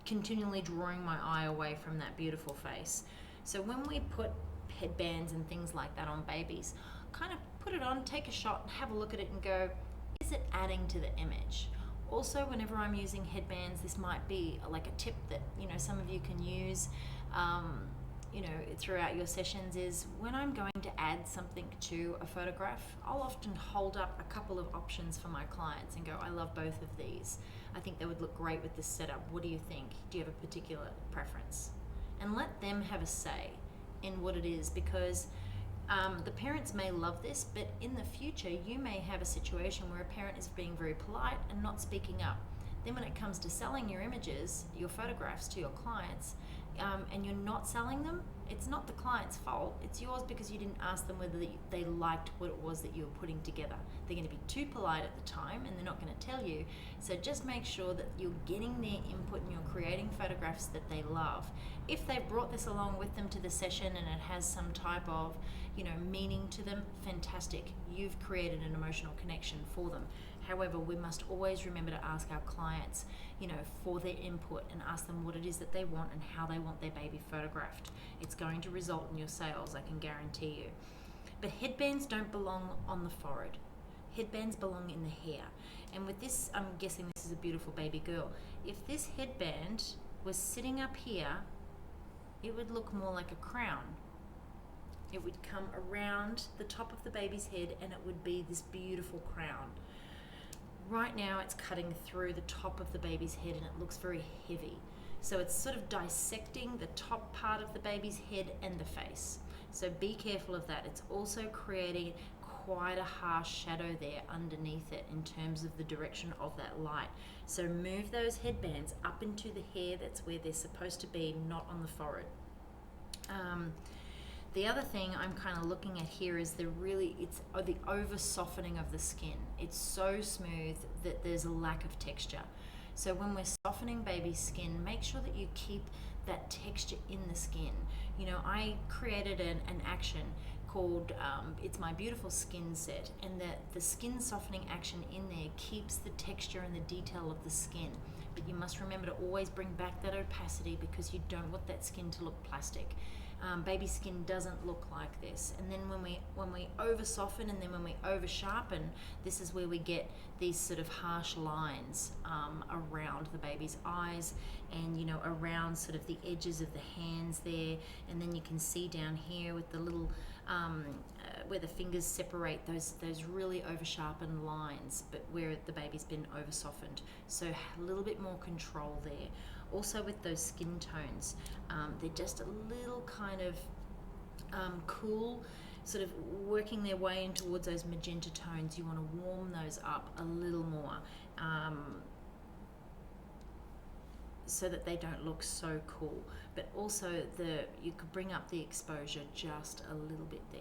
continually drawing my eye away from that beautiful face. So when we put headbands and things like that on babies, kind of put it on, take a shot, have a look at it and go, is it adding to the image? Also, whenever I'm using headbands, this might be like a tip that some of you can use throughout your sessions, is when I'm going to add something to a photograph, I'll often hold up a couple of options for my clients and go, I love both of these. I think they would look great with this setup. What do you think? Do you have a particular preference? And let them have a say in what it is, because the parents may love this, but in the future you may have a situation where a parent is being very polite and not speaking up. Then when it comes to selling your images, your photographs to your clients, and you're not selling them, it's not the client's fault, it's yours, because you didn't ask them whether they liked what it was that you were putting together. They're going to be too polite at the time and they're not going to tell you. So just make sure that you're getting their input and you're creating photographs that they love. If they've brought this along with them to the session and it has some type of, meaning to them, fantastic. You've created an emotional connection for them. However, we must always remember to ask our clients, for their input, and ask them what it is that they want and how they want their baby photographed. It's going to result in your sales, I can guarantee you. But headbands don't belong on the forehead. Headbands belong in the hair. And with this, I'm guessing this is a beautiful baby girl. If this headband was sitting up here, it would look more like a crown. It would come around the top of the baby's head and it would be this beautiful crown. Right now it's cutting through the top of the baby's head and it looks very heavy. So it's sort of dissecting the top part of the baby's head and the face. So be careful of that. It's also creating quite a harsh shadow there underneath it in terms of the direction of that light. So move those headbands up into the hair, that's where they're supposed to be, not on the forehead. The other thing I'm kind of looking at here is the over softening of the skin. It's so smooth that there's a lack of texture. So when we're softening baby's skin, make sure that you keep that texture in the skin. I created an action called It's My Beautiful Skin Set, and the skin softening action in there keeps the texture and the detail of the skin. But you must remember to always bring back that opacity, because you don't want that skin to look plastic. Baby skin doesn't look like this. And then when we over soften and then when we over sharpen, this is where we get these sort of harsh lines around the baby's eyes and around sort of the edges of the hands there. And then you can see down here with the little where the fingers separate, those really over sharpened lines, but where the baby's been over softened. So a little bit more control there. Also with those skin tones, they're just a little kind of cool, sort of working their way in towards those magenta tones. You want to warm those up a little more so that they don't look so cool. But also you could bring up the exposure just a little bit there.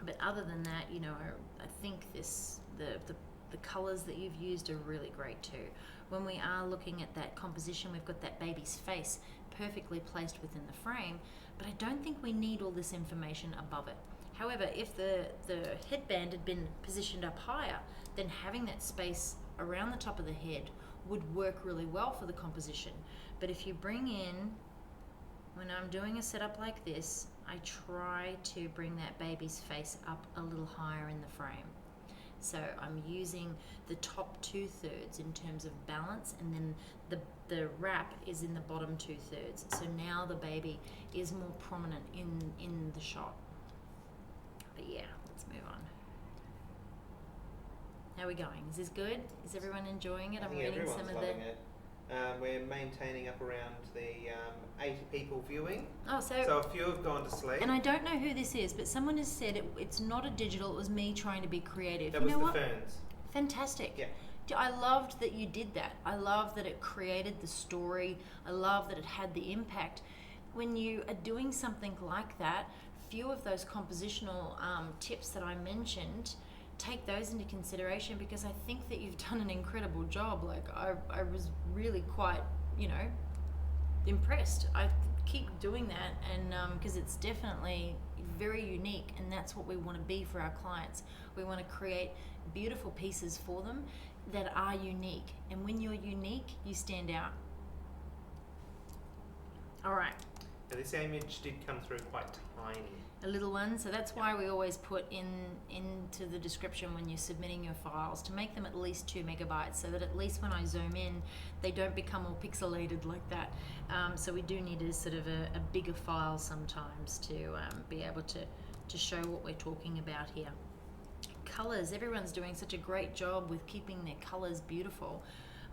But other than that, I think the colours that you've used are really great too. When we are looking at that composition, we've got that baby's face perfectly placed within the frame, but I don't think we need all this information above it. However, if the headband had been positioned up higher, then having that space around the top of the head would work really well for the composition. But if you bring in, when I'm doing a setup like this, I try to bring that baby's face up a little higher in the frame. So I'm using the top 2/3 in terms of balance, and then the wrap is in the bottom 2/3. So now the baby is more prominent in the shot. But yeah, let's move on. How are we going? Is this good? Is everyone enjoying it? I think everyone's loving it. We're maintaining up around the 80 people viewing. Oh, so a few have gone to sleep. And I don't know who this is, but someone has said it's not a digital, it was me trying to be creative. That was the Ferns. Fantastic. Yeah. I loved that you did that. I love that it created the story. I love that it had the impact. When you are doing something like that, few of those compositional tips that I mentioned, take those into consideration, because I think that you've done an incredible job. Like I was really quite, impressed. I keep doing that, and because it's definitely very unique, and that's what we want to be for our clients. We want to create beautiful pieces for them that are unique, and when you're unique, you stand out. All right. Now this image did come through quite tiny. A little one, so that's why we always put into the description when you're submitting your files to make them at least 2 megabytes, so that at least when I zoom in, they don't become all pixelated like that. So we do need a sort of a bigger file sometimes to be able to show what we're talking about here. Colors, everyone's doing such a great job with keeping their colors beautiful.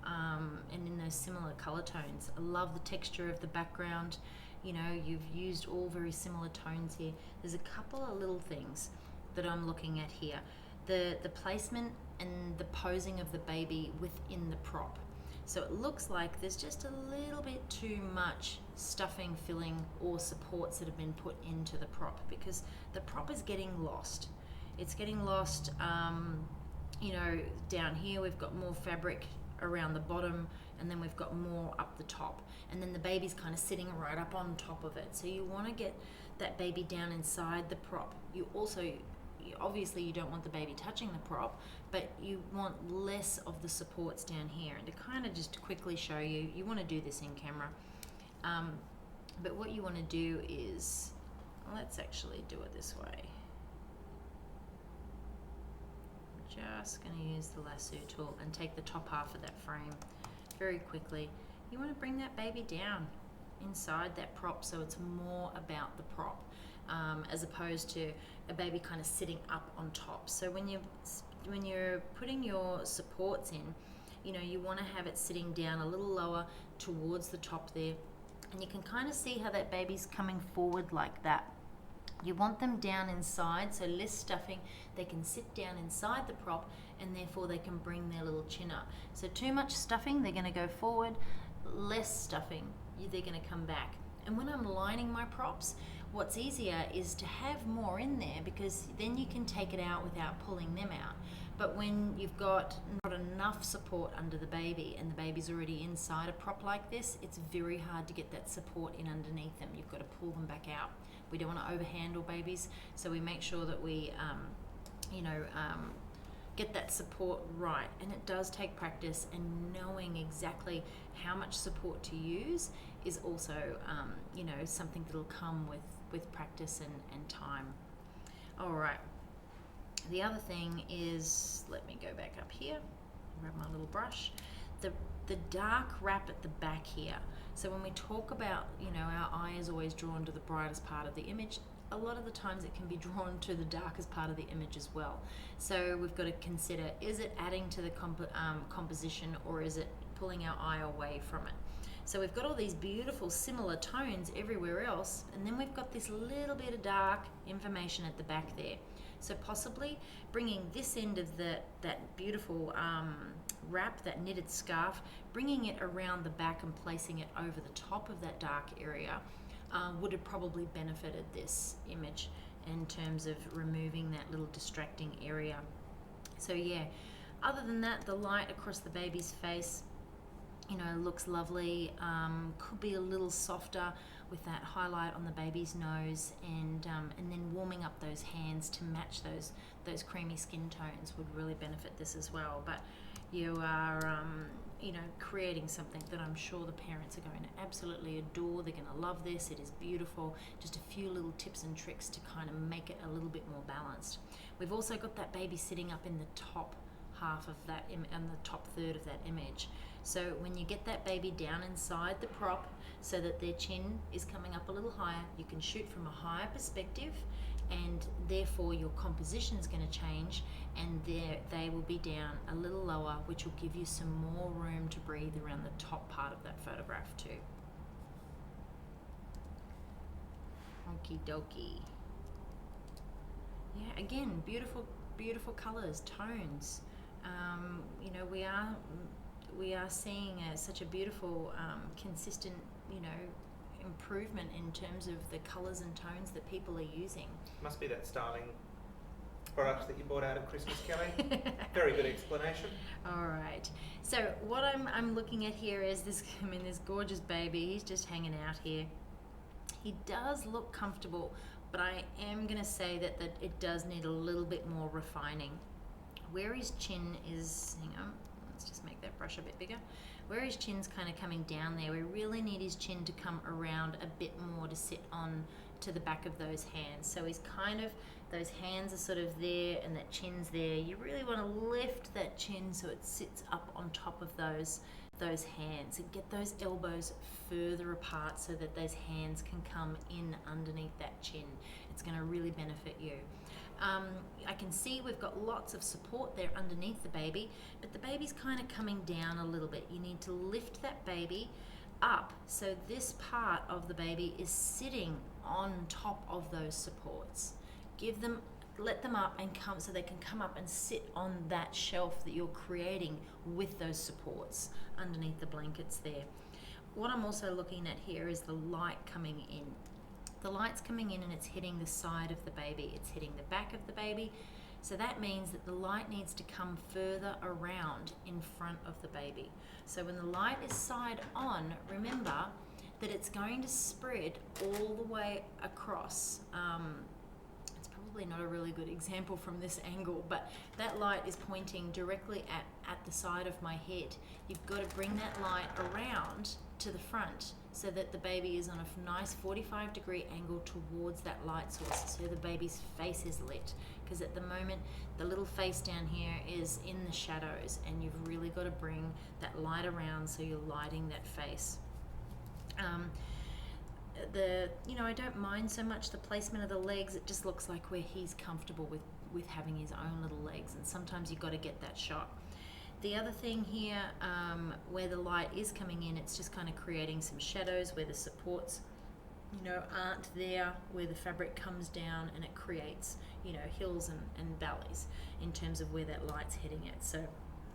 and in those similar color tones. I love the texture of the background. You know, you've used all very similar tones here. There's a couple of little things that I'm looking at here. The placement and the posing of the baby within the prop. So it looks like there's just a little bit too much stuffing, filling, or supports that have been put into the prop, because the prop is getting lost. It's getting lost, you know, down here we've got more fabric around the bottom, and then we've got more up the top, and then the baby's kind of sitting right up on top of it. So you want to get that baby down inside the prop. You also, obviously you don't want the baby touching the prop, but you want less of the supports down here. And to kind of just quickly show you, you want to do this in camera, but what you want to do is, let's actually do it this way. Just going to use the lasso tool and take the top half of that frame very quickly. You want to bring that baby down inside that prop, so it's more about the prop, as opposed to a baby kind of sitting up on top. So when you're putting your supports in, you know, you want to have it sitting down a little lower towards the top there, and you can kind of see how that baby's coming forward like that. You want them down inside, so less stuffing. They can sit down inside the prop, and therefore they can bring their little chin up. So too much stuffing, they're going to go forward. Less stuffing, they're going to come back. And when I'm lining my props, what's easier is to have more in there, because then you can take it out without pulling them out. But when you've got not enough support under the baby and the baby's already inside a prop like this, it's very hard to get that support in underneath them. You've got to pull them back out. We don't want to overhandle babies, so we make sure that we, get that support right. And it does take practice, and knowing exactly how much support to use is also, something that'll come with practice and time. All right. The other thing is, let me go back up here, grab my little brush. The dark wrap at the back here. So when we talk about, our eye is always drawn to the brightest part of the image, a lot of the times it can be drawn to the darkest part of the image as well. So we've got to consider, is it adding to the composition, or is it pulling our eye away from it? So we've got all these beautiful similar tones everywhere else, and then we've got this little bit of dark information at the back there. So possibly bringing this end of that beautiful wrap, that knitted scarf, bringing it around the back and placing it over the top of that dark area would have probably benefited this image in terms of removing that little distracting area. So yeah, other than that, the light across the baby's face, looks lovely. Could be a little softer with that highlight on the baby's nose, and then warming up those hands to match those creamy skin tones would really benefit this as well. But you are creating something that I'm sure the parents are going to absolutely adore. They're going to love this. It is beautiful. Just a few little tips and tricks to kind of make it a little bit more balanced. We've also got that baby sitting up in the top half of that and the top third of that image. So when you get that baby down inside the prop so that their chin is coming up a little higher, you can shoot from a higher perspective, and therefore your composition is going to change, and they will be down a little lower, which will give you some more room to breathe around the top part of that photograph too. Okie dokie. Yeah, again, beautiful colors, tones. We are seeing such a beautiful, consistent, improvement in terms of the colours and tones that people are using. Must be that styling product that you bought out of Christmas, Kelly. Very good explanation. All right. So what I'm looking at here is this gorgeous baby. He's just hanging out here. He does look comfortable, but I am going to say that it does need a little bit more refining. Where his chin is, hang on, let's just make that brush a bit bigger. Where his chin's kind of coming down there, we really need his chin to come around a bit more to sit on to the back of those hands. So he's kind of, those hands are sort of there and that chin's there. You really want to lift that chin so it sits up on top of those those hands and get those elbows further apart so that those hands can come in underneath that chin. It's going to really benefit you. I can see we've got lots of support there underneath the baby, but the baby's kind of coming down a little bit. You need to lift that baby up so this part of the baby is sitting on top of those supports. Let them up and come so they can come up and sit on that shelf that you're creating with those supports underneath the blankets there. What I'm also looking at here is the light coming in. The light's coming in and it's hitting the side of the baby. It's hitting the back of the baby. So that means that the light needs to come further around in front of the baby. So when the light is side on, remember that it's going to spread all the way across. It's probably not a really good example from this angle, but that light is pointing directly at the side of my head. You've got to bring that light around to the front so that the baby is on a nice 45-degree angle towards that light source, so the baby's face is lit. Because at the moment, the little face down here is in the shadows, and you've really got to bring that light around so you're lighting that face. I don't mind so much the placement of the legs. It just looks like where he's comfortable with having his own little legs, and sometimes you've got to get that shot. The other thing here, where the light is coming in, it's just kind of creating some shadows where the supports, aren't there, where the fabric comes down and it creates, hills and valleys in terms of where that light's heading at. So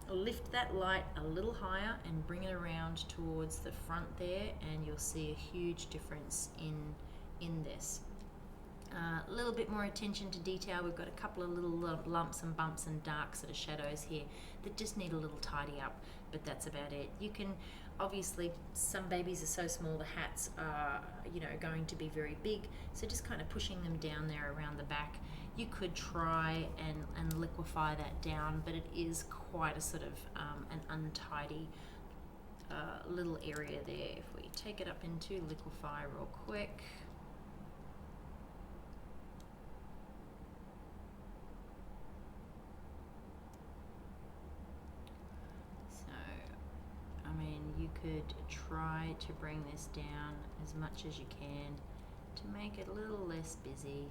lift that light a little higher and bring it around towards the front there, and you'll see a huge difference in this. A little bit more attention to detail. We've got a couple of little lumps and bumps and dark sort of shadows here that just need a little tidy up, but that's about it. You can, obviously, some babies are so small, the hats are, going to be very big, so just kind of pushing them down there around the back. You could try and liquefy that down, but it is quite a sort of an untidy little area there. If we take it up into liquefy real quick. You could try to bring this down as much as you can to make it a little less busy.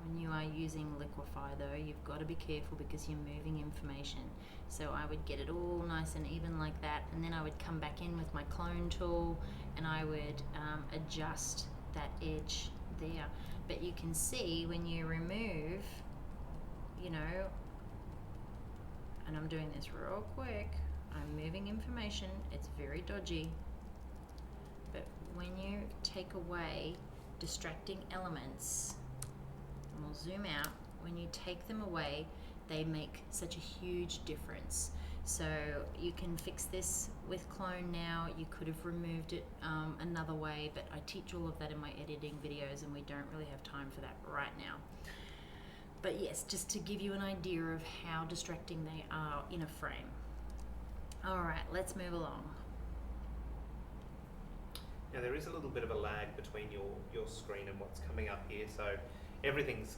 When you are using liquefy though, you've got to be careful because you're moving information. So I would get it all nice and even like that, and then I would come back in with my clone tool and I would adjust that edge there. But you can see when you remove, and I'm doing this real quick, I'm moving information, it's very dodgy, but when you take away distracting elements, and we'll zoom out, when you take them away, they make such a huge difference. So you can fix this with clone now. You could have removed it another way, but I teach all of that in my editing videos and we don't really have time for that right now. But yes, just to give you an idea of how distracting they are in a frame. All right, let's move along. Now there is a little bit of a lag between your screen and what's coming up here, so everything's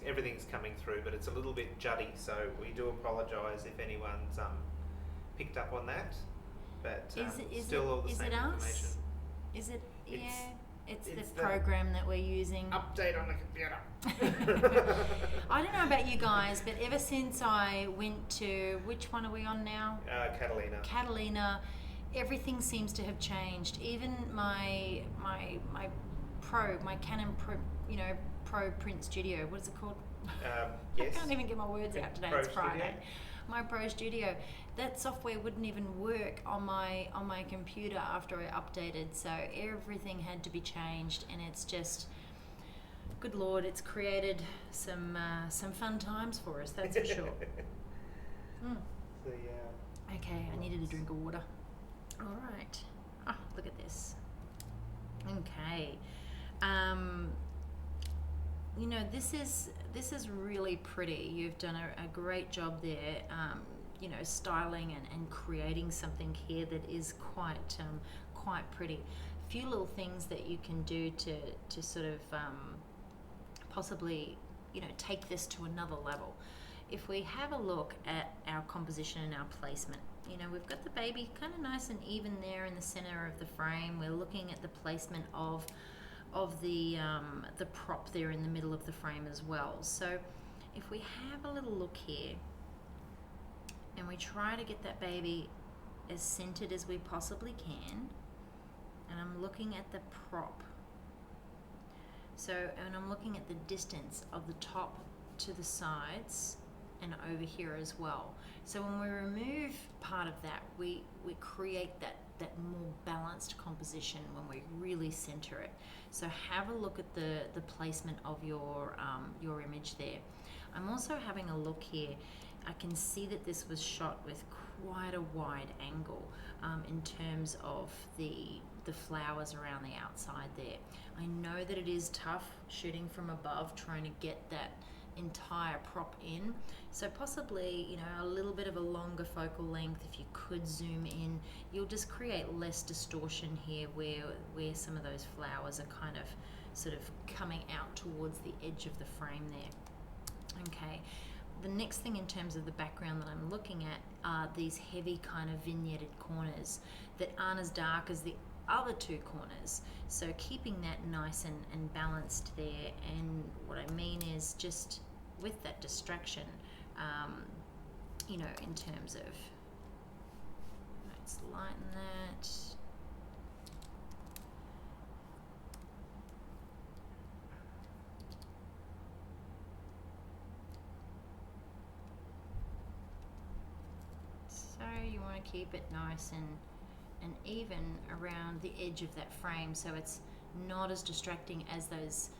coming through, but it's a little bit juddy, so we do apologise if anyone's picked up on that, but still all the same information. Is it? Yeah, it's the program that we're using. Update on the computer. I don't know about you guys, but ever since I went to, which one are we on now? Catalina. Everything seems to have changed. Even my Canon Pro Print Studio. What is it called? Yes. I can't even get my words out today. It's Friday. My Pro Studio, that software wouldn't even work on my computer after I updated, so everything had to be changed, and it's just, good Lord, it's created some fun times for us, that's for sure. Okay, I needed a drink of water. All right. Oh, look at this. Okay. This is really pretty. You've done a great job there, styling and creating something here that is quite pretty. A few little things that you can do to sort of possibly, take this to another level. If we have a look at our composition and our placement, we've got the baby kind of nice and even there in the center of the frame. We're looking at the placement of the prop there in the middle of the frame as well. So if we have a little look here and we try to get that baby as centered as we possibly can, and I'm looking at the prop, and I'm looking at the distance of the top to the sides and over here as well. So when we remove part of that, we create that more balanced composition when we really center it. So have a look at the placement of your image there. I'm also having a look here. I can see that this was shot with quite a wide angle in terms of the flowers around the outside there. I know that it is tough shooting from above, trying to get that entire prop in, so possibly a little bit of a longer focal length. If you could zoom in, you'll just create less distortion here where some of those flowers are kind of sort of coming out towards the edge of the frame there. Okay, the next thing in terms of the background that I'm looking at are these heavy kind of vignetted corners that aren't as dark as the other two corners, so keeping that nice and balanced there. And what I mean is just with that distraction, in terms of, let's lighten that. So you want to keep it nice and even around the edge of that frame, so it's not as distracting as those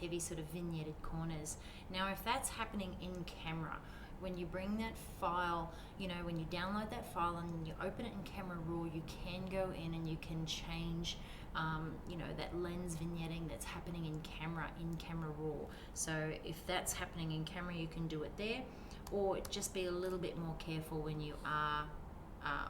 heavy sort of vignetted corners. Now if that's happening in camera, when you bring that file, when you download that file and you open it in Camera Raw, you can go in and you can change that lens vignetting that's happening in Camera Raw. So if that's happening in camera, you can do it there, or just be a little bit more careful when you are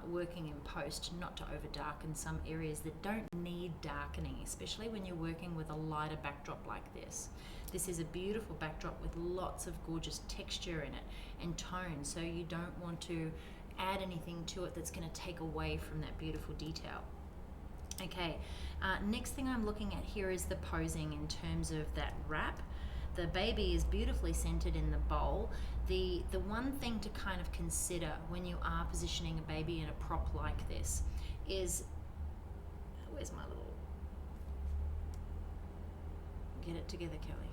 working in post, not to over darken some areas that don't need darkening, especially when you're working with a lighter backdrop like this. This is a beautiful backdrop with lots of gorgeous texture in it and tone, so you don't want to add anything to it that's going to take away from that beautiful detail. Okay, next thing I'm looking at here is the posing in terms of that wrap. The baby is beautifully centered in the bowl. The one thing to kind of consider when you are positioning a baby in a prop like this is, where's my little, get it together, Kelly.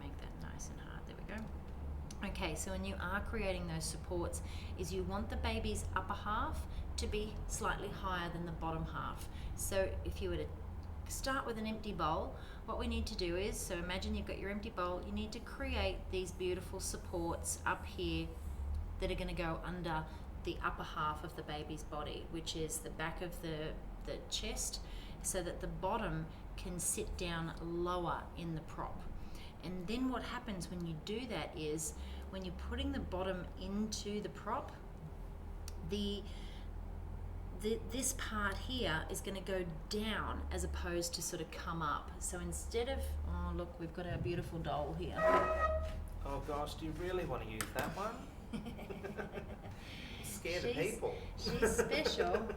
Make that nice and hard, there we go. Okay, so when you are creating those supports, is you want the baby's upper half to be slightly higher than the bottom half. So if you were to start with an empty bowl, what we need to do is, so imagine you've got your empty bowl, you need to create these beautiful supports up here that are going to go under the upper half of the baby's body, which is the back of the chest, so that the bottom can sit down lower in the prop. And then what happens when you do that is, when you're putting the bottom into the prop, this part here is going to go down as opposed to sort of come up. So instead of, oh look, we've got our beautiful doll here. Oh gosh, do you really want to use that one? I'm scared of people. She's special.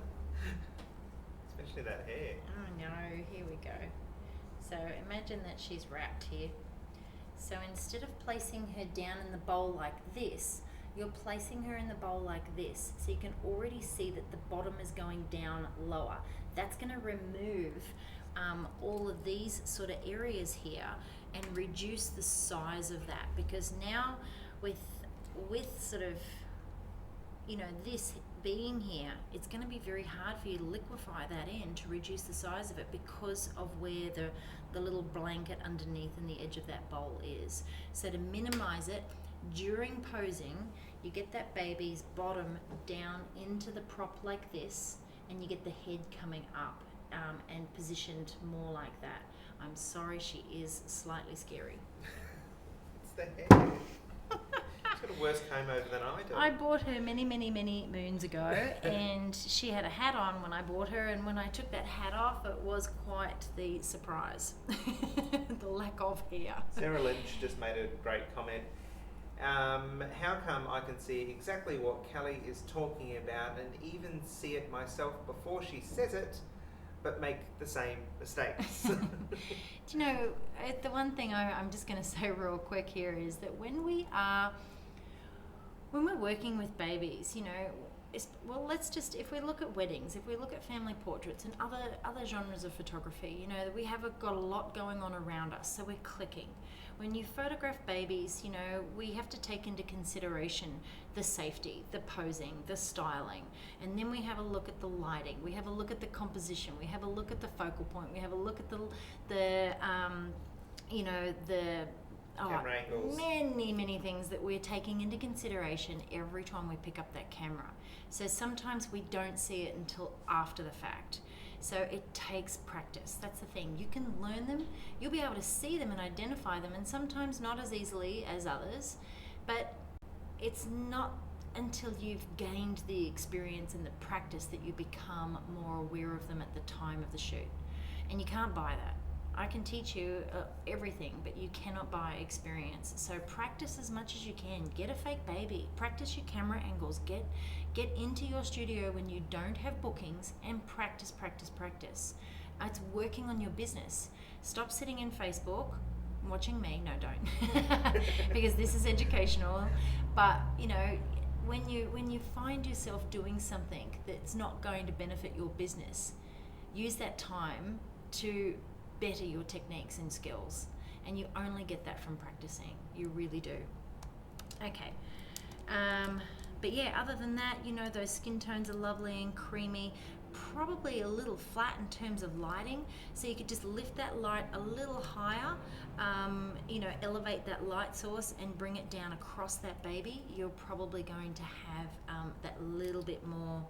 Especially that hair. Oh no, here we go. So imagine that she's wrapped here. So instead of placing her down in the bowl like this, you're placing her in the bowl like this. So you can already see that the bottom is going down lower. That's going to remove all of these sort of areas here and reduce the size of that, because now with sort of, this being here, it's going to be very hard for you to liquefy that in to reduce the size of it, because of where the little blanket underneath and the edge of that bowl is. So to minimize it, during posing, you get that baby's bottom down into the prop like this, and you get the head coming up and positioned more like that. I'm sorry, she is slightly scary. It's the hair. She's got a worse comb over than I do. I bought her many moons ago, and she had a hat on when I bought her, and when I took that hat off, it was quite the surprise. The lack of hair. Sarah Lynch just made a great comment. How come I can see exactly what Kelly is talking about and even see it myself before she says it, but make the same mistakes? Do you know, the one thing I'm just going to say real quick here is that when we're working with babies, you know, if we look at weddings, if we look at family portraits and other genres of photography, you know, we have got a lot going on around us, so we're clicking. When you photograph babies, you know, we have to take into consideration the safety, the posing, the styling, and then we have a look at the lighting, we have a look at the composition, we have a look at the focal point, we have a look at the Camera angles. many things that we're taking into consideration every time we pick up that camera. So sometimes we don't see it until after the fact. So it takes practice. That's the thing. You can learn them, you'll be able to see them and identify them, and sometimes not as easily as others, but it's not until you've gained the experience and the practice that you become more aware of them at the time of the shoot. And you can't buy that. I can teach you everything, but you cannot buy experience. So practice as much as you can. Get a fake baby. Practice your camera angles. Get into your studio when you don't have bookings and practice. It's working on your business. Stop sitting in Facebook watching me. No, don't. Because this is educational. But, you know, when you find yourself doing something that's not going to benefit your business, use that time to better your techniques and skills, and you only get that from practicing. You really do. Okay, but yeah, other than that, you know, those skin tones are lovely and creamy, probably a little flat in terms of lighting, so you could just lift that light a little higher, you know, elevate that light source and bring it down across that baby. You're probably going to have that little bit more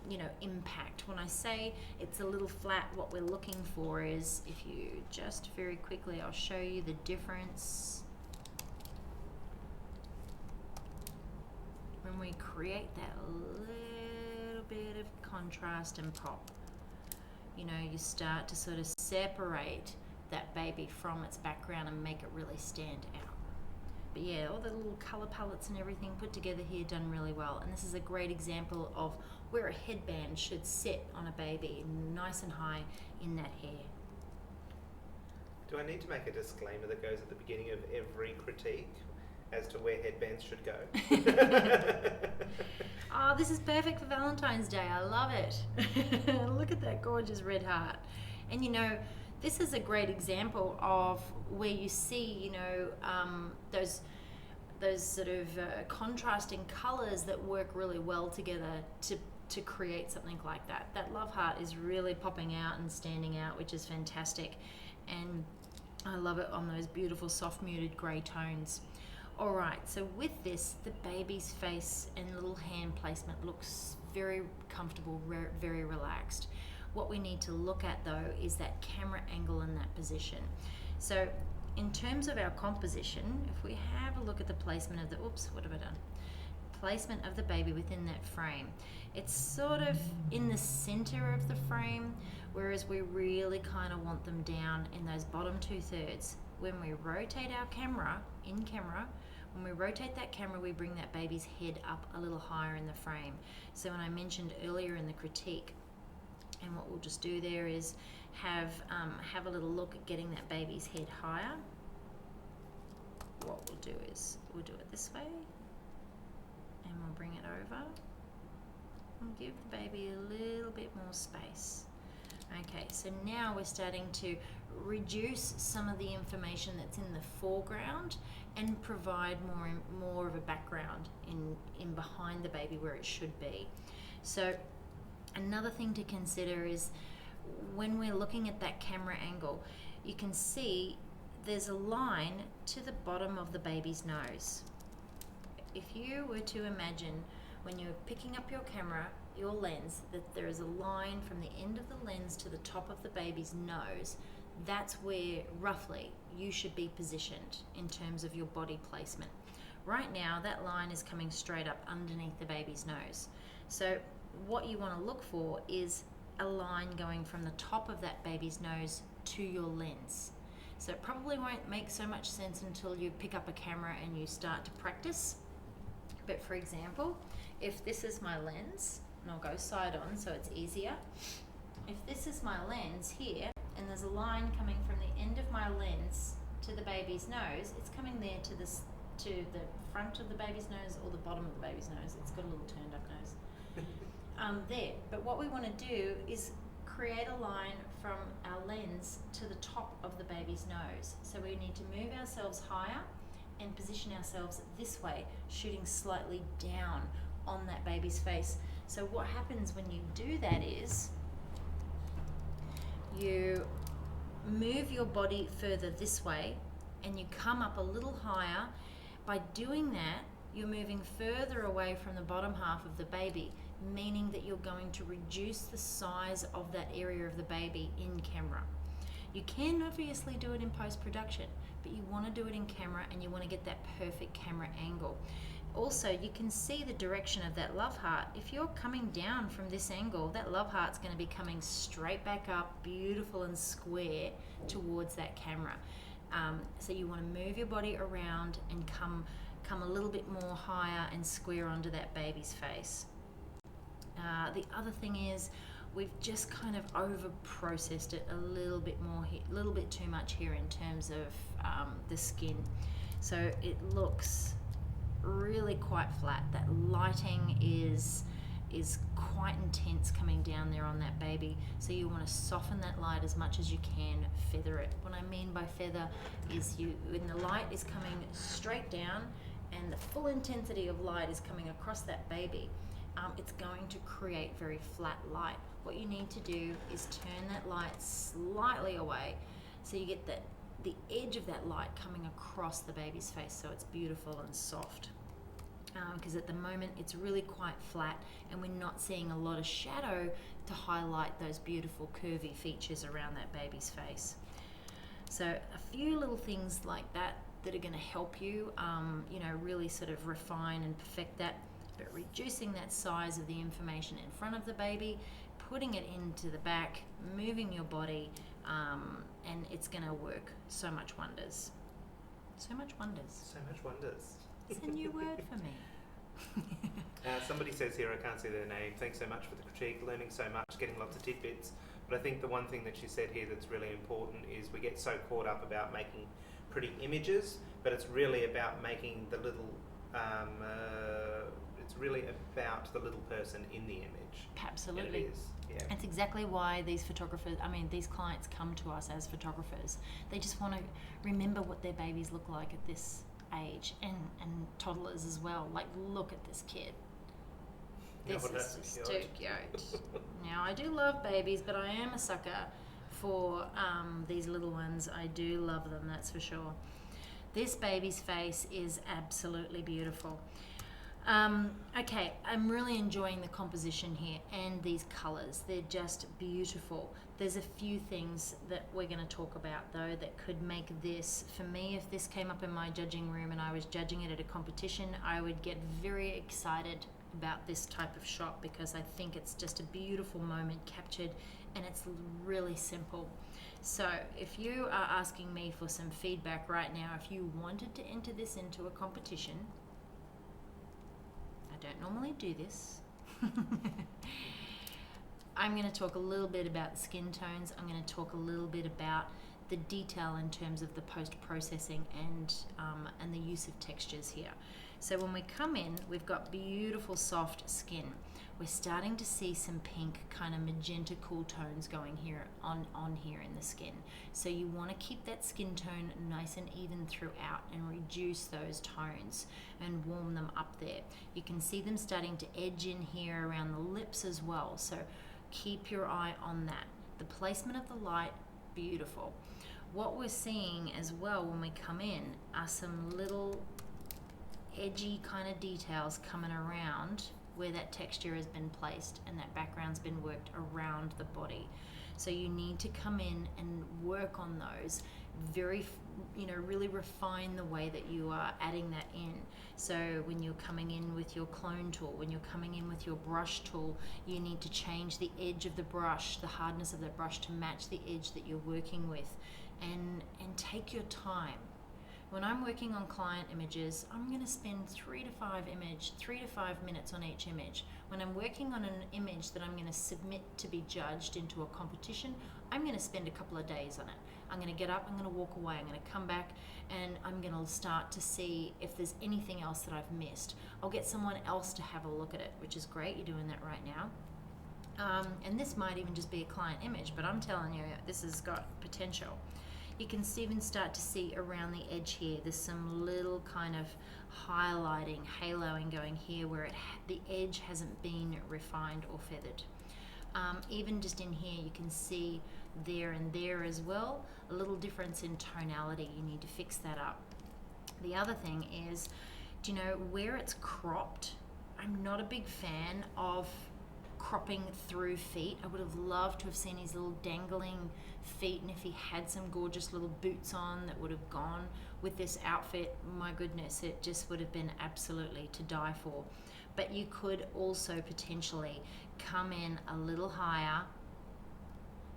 you know, impact. When I say it's a little flat, what we're looking for is, if you just very quickly, I'll show you the difference. When we create that little bit of contrast and pop, you know, you start to sort of separate that baby from its background and make it really stand out. But yeah, all the little colour palettes and everything put together here, done really well. And this is a great example of where a headband should sit on a baby, nice and high in that hair. Do I need to make a disclaimer that goes at the beginning of every critique as to where headbands should go? Oh, this is perfect for Valentine's Day. I love it. Look at that gorgeous red heart. And you know, this is a great example of where you see, you know, those sort of contrasting colours that work really well together to create something like that. That love heart is really popping out and standing out, which is fantastic. And I love it on those beautiful soft muted grey tones. All right, so with this, the baby's face and little hand placement looks very comfortable, very relaxed. What we need to look at though is that camera angle in that position. So in terms of our composition, if we have a look at the placement of the, what have I done? Placement of the baby within that frame. It's sort of in the center of the frame, whereas we really kind of want them down in those bottom 2/3. When we rotate our camera, when we rotate that camera, we bring that baby's head up a little higher in the frame. So when I mentioned earlier in the critique, and what we'll just do there is have a little look at getting that baby's head higher. What we'll do is we'll do it this way, and we'll bring it over and give the baby a little bit more space. Okay, so now we're starting to reduce some of the information that's in the foreground and provide more of a background in behind the baby where it should be. So another thing to consider is when we're looking at that camera angle, you can see there's a line to the bottom of the baby's nose. If you were to imagine when you're picking up your camera, your lens, that there is a line from the end of the lens to the top of the baby's nose, that's where roughly you should be positioned in terms of your body placement. Right now, that line is coming straight up underneath the baby's nose. So what you want to look for is a line going from the top of that baby's nose to your lens. So it probably won't make so much sense until you pick up a camera and you start to practice. But for example, if this is my lens, and I'll go side on so it's easier. If this is my lens here, and there's a line coming from the end of my lens to the baby's nose, it's coming there to the front of the baby's nose or the bottom of the baby's nose. It's got a little turned up nose. There. But what we want to do is create a line from our lens to the top of the baby's nose. So we need to move ourselves higher and position ourselves this way, shooting slightly down on that baby's face. So what happens when you do that is you move your body further this way and you come up a little higher. By doing that, you're moving further away from the bottom half of the baby, meaning that you're going to reduce the size of that area of the baby in camera. You can obviously do it in post-production, but you want to do it in camera and you want to get that perfect camera angle. Also, you can see the direction of that love heart. If you're coming down from this angle, that love heart's going to be coming straight back up, beautiful and square towards that camera. So you want to move your body around and come a little bit more higher and square onto that baby's face. The other thing is we've just kind of over-processed it a little bit more, a little bit too much here in terms of the skin. So it looks really quite flat. That lighting is quite intense coming down there on that baby. So you want to soften that light as much as you can, feather it. What I mean by feather is when the light is coming straight down and the full intensity of light is coming across that baby, it's going to create very flat light. What you need to do is turn that light slightly away so you get the edge of that light coming across the baby's face, so it's beautiful and soft. Because at the moment it's really quite flat and we're not seeing a lot of shadow to highlight those beautiful curvy features around that baby's face. So a few little things like that are going to help you, really sort of refine and perfect that. But reducing that size of the information in front of the baby, putting it into the back, moving your body, and it's going to work so much wonders. So much wonders. So much wonders. It's a new word for me. Somebody says here, I can't see their name, thanks so much for the critique, learning so much, getting lots of tidbits. But I think the one thing that she said here that's really important is we get so caught up about making pretty images, but it's really about making the little, it's really about the little person in the image. Absolutely. And it is, yeah. That's exactly why these these clients come to us as photographers. They just want to remember what their babies look like at this age, and toddlers as well. Like, look at this kid. This is just too cute. Now, I do love babies, but I am a sucker for these little ones. I do love them, that's for sure. This baby's face is absolutely beautiful. Okay, I'm really enjoying the composition here and these colors. They're just beautiful. There's a few things that we're going to talk about though that could make this, for me, if this came up in my judging room and I was judging it at a competition, I would get very excited about this type of shot because I think it's just a beautiful moment captured and it's really simple. So if you are asking me for some feedback right now, if you wanted to enter this into a competition, I don't normally do this. I'm going to talk a little bit about skin tones. I'm going to talk a little bit about the detail in terms of the post-processing and the use of textures here. So when we come in, we've got beautiful soft skin. We're starting to see some pink, kind of magenta cool tones going here on here in the skin. So you want to keep that skin tone nice and even throughout and reduce those tones and warm them up there. You can see them starting to edge in here around the lips as well. So keep your eye on that. The placement of the light, beautiful. What we're seeing as well when we come in are some little edgy kind of details coming around where that texture has been placed and that background's been worked around the body. So you need to come in and work on those very really refine the way that you are adding that in. So when you're coming in with your clone tool, when you're coming in with your brush tool, you need to change the edge of the brush, the hardness of the brush to match the edge that you're working with, and take your time. When I'm working on client images, I'm going to spend 3 to 5 minutes on each image. When I'm working on an image that I'm going to submit to be judged into a competition, I'm going to spend a couple of days on it. I'm going to get up, I'm going to walk away, I'm going to come back, and I'm going to start to see if there's anything else that I've missed. I'll get someone else to have a look at it, which is great. You're doing that right now. And this might even just be a client image, but I'm telling you, this has got potential. You can even start to see around the edge here, there's some little kind of highlighting, haloing going here where the edge hasn't been refined or feathered. Even just in here, you can see there and there as well, a little difference in tonality. You need to fix that up. The other thing is, do you know, where it's cropped, I'm not a big fan of cropping through feet. I would have loved to have seen his little dangling feet, and if he had some gorgeous little boots on that would have gone with this outfit, my goodness, it just would have been absolutely to die for. But you could also potentially come in a little higher,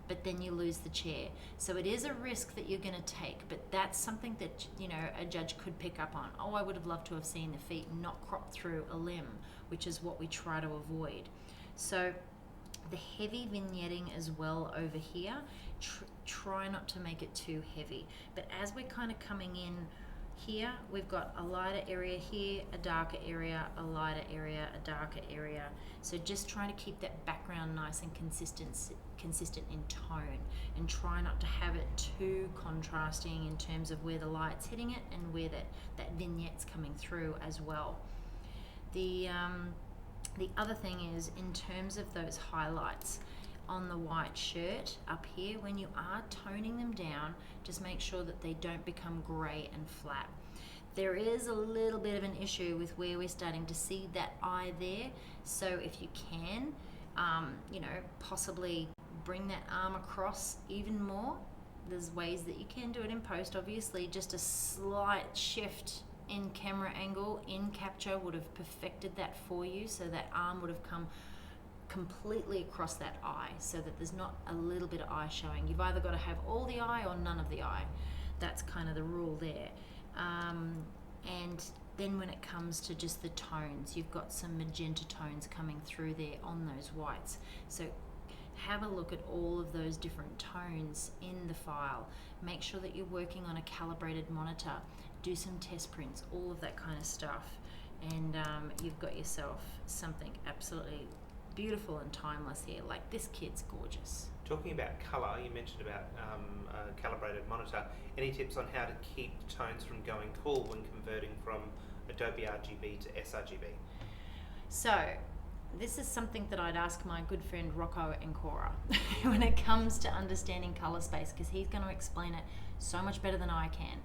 but then you lose the chair. So it is a risk that you're going to take, but that's something that, you know, a judge could pick up on. Oh, I would have loved to have seen the feet not cropped through a limb, which is what we try to avoid. So the heavy vignetting as well over here, try not to make it too heavy. But as we're kind of coming in here, we've got a lighter area here, a darker area, a lighter area, a darker area. So just try to keep that background nice and consistent in tone, and try not to have it too contrasting in terms of where the light's hitting it and where that vignette's coming through as well. The other thing is, in terms of those highlights on the white shirt up here, when you are toning them down, just make sure that they don't become grey and flat. There is a little bit of an issue with where we're starting to see that eye there, so if you can, possibly bring that arm across even more. There's ways that you can do it in post, obviously. Just a slight shift in camera angle, in capture, would have perfected that for you, so that arm would have come completely across that eye, so that there's not a little bit of eye showing. You've either got to have all the eye or none of the eye. That's kind of the rule there. And then when it comes to just the tones, you've got some magenta tones coming through there on those whites. So have a look at all of those different tones in the file. Make sure that you're working on a calibrated monitor. Do some test prints, all of that kind of stuff, and you've got yourself something absolutely beautiful and timeless here. Like, this kid's gorgeous. Talking about colour, you mentioned about a calibrated monitor. Any tips on how to keep tones from going cool when converting from Adobe RGB to sRGB? So this is something that I'd ask my good friend Rocco and Cora when it comes to understanding colour space, because he's going to explain it so much better than I can.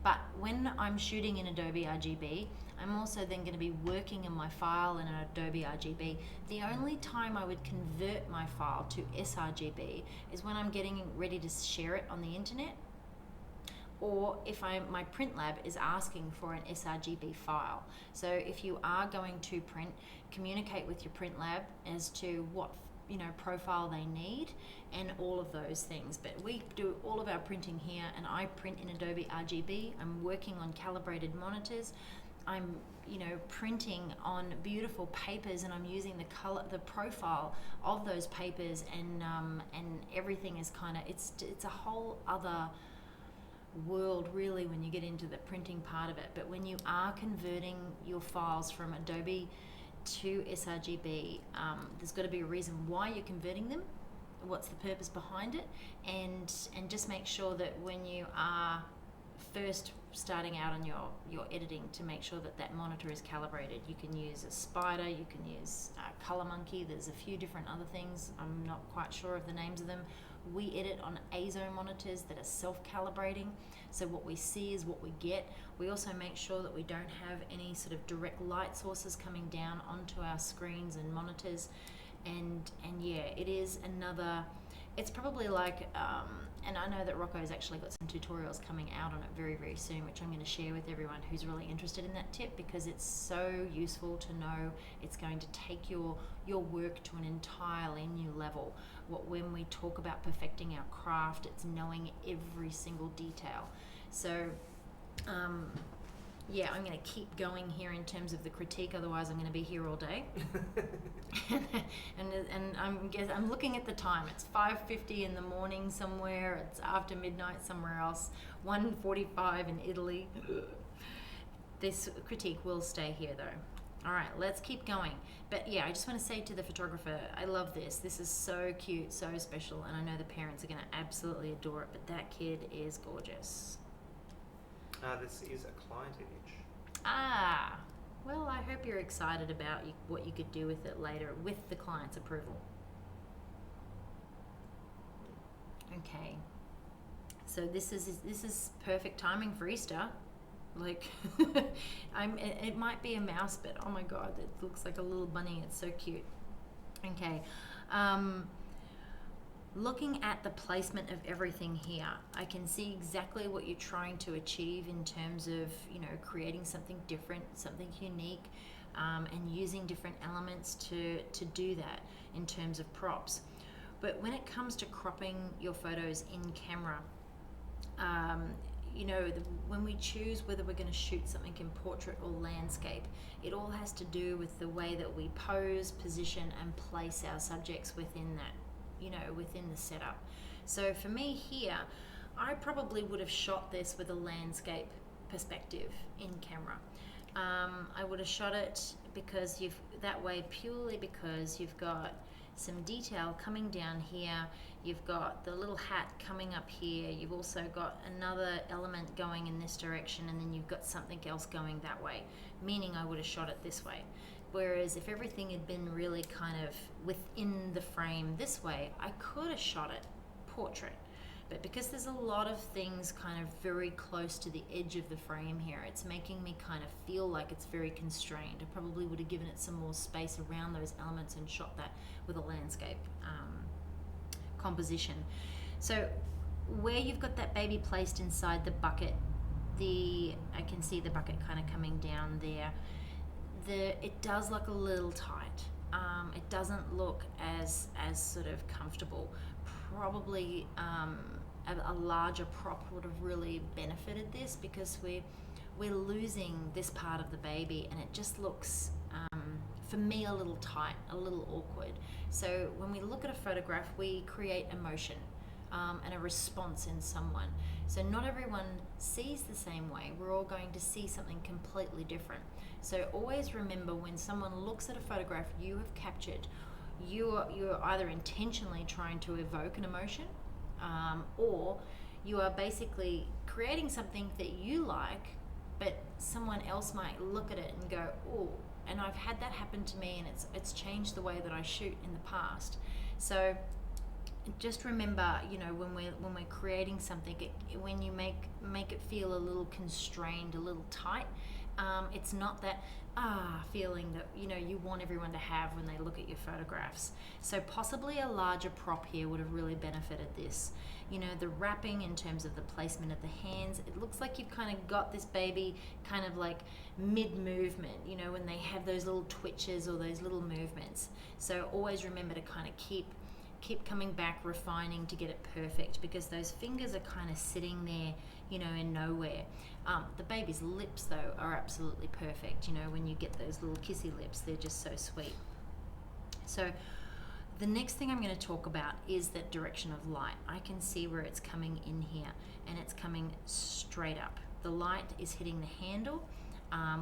But when I'm shooting in Adobe RGB, I'm also then going to be working in my file in Adobe RGB. The only time I would convert my file to sRGB is when I'm getting ready to share it on the internet, or if my print lab is asking for an sRGB file. So if you are going to print, communicate with your print lab as to what profile they need and all of those things. But we do all of our printing here, and I print in Adobe RGB. I'm working on calibrated monitors. I'm printing on beautiful papers, and I'm using the profile of those papers, and everything is kind of, it's a whole other world really when you get into the printing part of it. But when you are converting your files from Adobe to sRGB, there's got to be a reason why you're converting them, what's the purpose behind it, and just make sure that when you are first starting out on your editing, to make sure that monitor is calibrated. You can use a Spider, you can use Color Monkey, there's a few different other things, I'm not quite sure of the names of them. We edit on ASO monitors that are self-calibrating, so what we see is what we get. We also make sure that we don't have any sort of direct light sources coming down onto our screens and monitors, and yeah, it is another, it's probably like And I know that Rocco's actually got some tutorials coming out on it very, very soon, which I'm going to share with everyone who's really interested in that tip, because it's so useful to know. It's going to take your work to an entirely new level. When we talk about perfecting our craft, it's knowing every single detail. So yeah, I'm going to keep going here in terms of the critique, otherwise I'm going to be here all day. and I'm looking at the time. It's 5:50 in the morning somewhere. It's after midnight somewhere else. 1:45 in Italy. This critique will stay here though. All right, let's keep going. But yeah, I just want to say to the photographer, I love this. This is so cute, so special, and I know the parents are going to absolutely adore it, but that kid is gorgeous. This is a client image. Well, I hope you're excited about what you could do with it later with the client's approval. Okay, so this is perfect timing for Easter. Like, it might be a mouse, but oh my god, it looks like a little bunny. It's so cute. Okay. Looking at the placement of everything here, I can see exactly what you're trying to achieve in terms of, creating something different, something unique, and using different elements to do that in terms of props. But when it comes to cropping your photos in camera, when we choose whether we're going to shoot something in portrait or landscape, it all has to do with the way that we pose, position, and place our subjects within that. Within the setup. So for me here, I probably would have shot this with a landscape perspective in camera. I would have shot it purely because you've got some detail coming down here, you've got the little hat coming up here, you've also got another element going in this direction, and then you've got something else going that way, meaning I would have shot it this way. Whereas if everything had been really kind of within the frame this way, I could have shot it portrait. But because there's a lot of things kind of very close to the edge of the frame here, it's making me kind of feel like it's very constrained. I probably would have given it some more space around those elements and shot that with a landscape composition. So where you've got that baby placed inside the bucket, I can see the bucket kind of coming down there. It does look a little tight. It doesn't look as sort of comfortable. Probably a larger prop would have really benefited this, because we're losing this part of the baby, and it just looks for me a little tight, a little awkward. So when we look at a photograph, we create emotion and a response in someone. So not everyone sees the same way. We're all going to see something completely different. So always remember, when someone looks at a photograph you have captured, you're either intentionally trying to evoke an emotion, or you are basically creating something that you like, but someone else might look at it and go, oh, and I've had that happen to me, and it's changed the way that I shoot in the past. So just remember, when we're creating something, when you make it feel a little constrained, a little tight, it's not that feeling that you want everyone to have when they look at your photographs. So possibly a larger prop here would have really benefited this. The wrapping in terms of the placement of the hands, it looks like you've kind of got this baby kind of like mid-movement, when they have those little twitches or those little movements. So always remember to kind of keep coming back, refining to get it perfect, because those fingers are kind of sitting there, in nowhere. The baby's lips, though, are absolutely perfect. When you get those little kissy lips, they're just so sweet. So the next thing I'm going to talk about is that direction of light. I can see where it's coming in here, and it's coming straight up. The light is hitting the handle.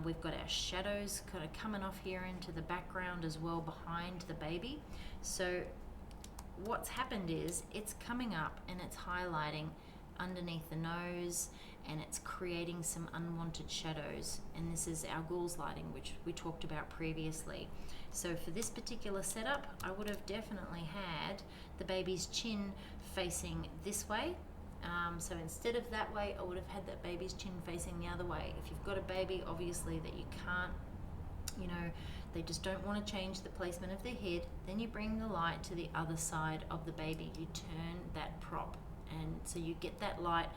We've got our shadows kind of coming off here into the background as well behind the baby. So what's happened is it's coming up and it's highlighting underneath the nose, and it's creating some unwanted shadows, and this is our Gould's lighting, which we talked about previously. So for this particular setup, I would have definitely had the baby's chin facing this way. So instead of that way, I would have had that baby's chin facing the other way. If you've got a baby, obviously, that you can't, they just don't want to change the placement of their head, then you bring the light to the other side of the baby. You turn that prop And so you get that light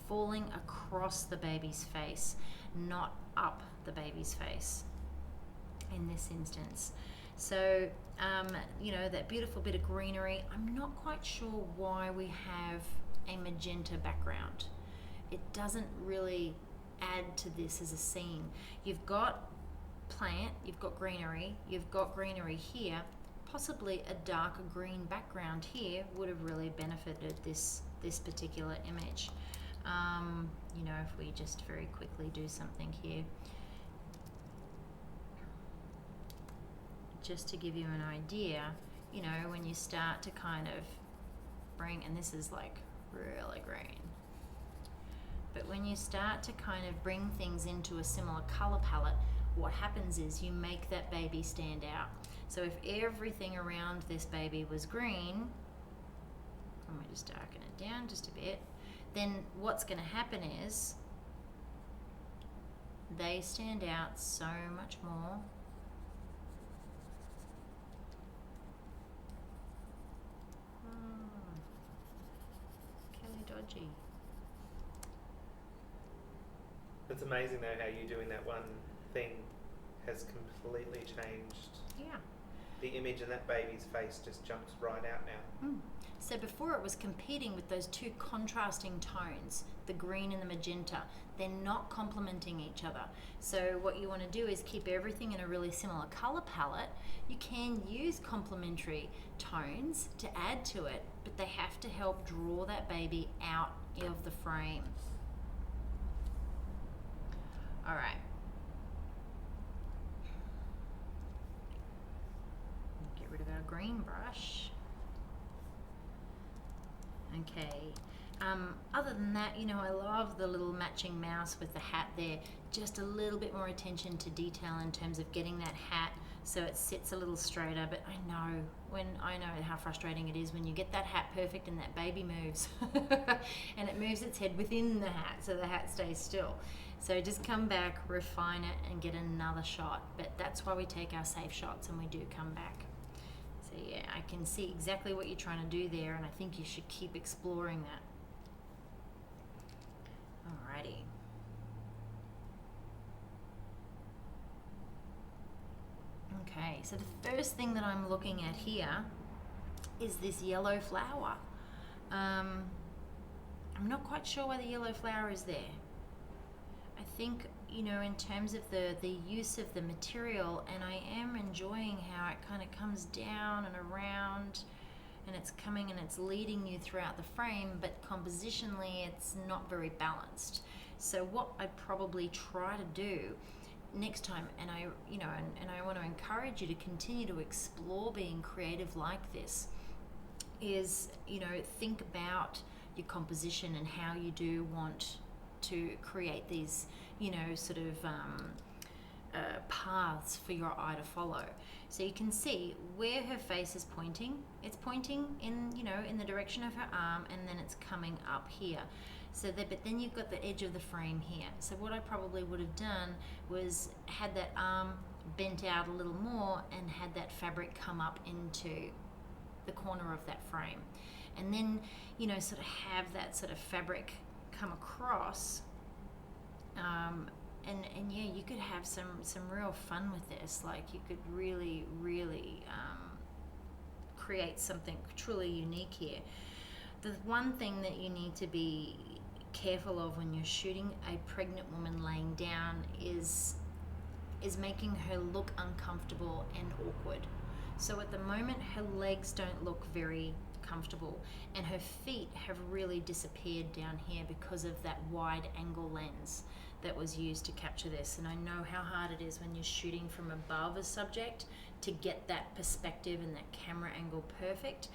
falling across the baby's face, not up the baby's face in this instance. So, that beautiful bit of greenery, I'm not quite sure why we have a magenta background. It doesn't really add to this as a scene. You've got plant, you've got greenery here. Possibly a darker green background here would have really benefited this particular image. If we just very quickly do something here, just to give you an idea, when you start to kind of bring, and this is like really green, but when you start to kind of bring things into a similar color palette, what happens is you make that baby stand out. So if everything around this baby was green, let me just darken it down just a bit, then what's going to happen is they stand out so much more. Dodgy. It's amazing though how you doing that one thing has completely changed. Yeah. The image in that baby's face just jumps right out now. So before it was competing with those two contrasting tones, the green and the magenta. They're not complementing each other. So what you want to do is keep everything in a really similar color palette. You can use complementary tones to add to it, but they have to help draw that baby out of the frame. All right. Get rid of our green brush. Okay. Other than that, I love the little matching mouse with the hat there. Just a little bit more attention to detail in terms of getting that hat so it sits a little straighter. But I know how frustrating it is when you get that hat perfect and that baby moves and it moves its head within the hat, so the hat stays still. So just come back, refine it, and get another shot. But that's why we take our safe shots and we do come back. So yeah, I can see exactly what you're trying to do there, and I think you should keep exploring that. Alrighty. Okay, so the first thing that I'm looking at here is this yellow flower. I'm not quite sure why the yellow flower is there. I think, in terms of the use of the material, and I am enjoying how it kind of comes down and around, and it's coming and it's leading you throughout the frame, but compositionally it's not very balanced. So what I'd probably try to do next time, and I want to encourage you to continue to explore being creative like this, is, think about your composition and how you do want to create these, paths for your eye to follow. So you can see where her face is pointing. It's pointing in the direction of her arm, and then it's coming up here. But then you've got the edge of the frame here. So what I probably would have done was had that arm bent out a little more and had that fabric come up into the corner of that frame. And then, sort of have that sort of fabric come across. And yeah, you could have some real fun with this. Like, you could really, really create something truly unique here. The one thing that you need to be careful of when you're shooting a pregnant woman laying down is making her look uncomfortable and awkward. So at the moment, her legs don't look very comfortable, and her feet have really disappeared down here because of that wide angle lens that was used to capture this. And I know how hard it is when you're shooting from above a subject to get that perspective and that camera angle perfect.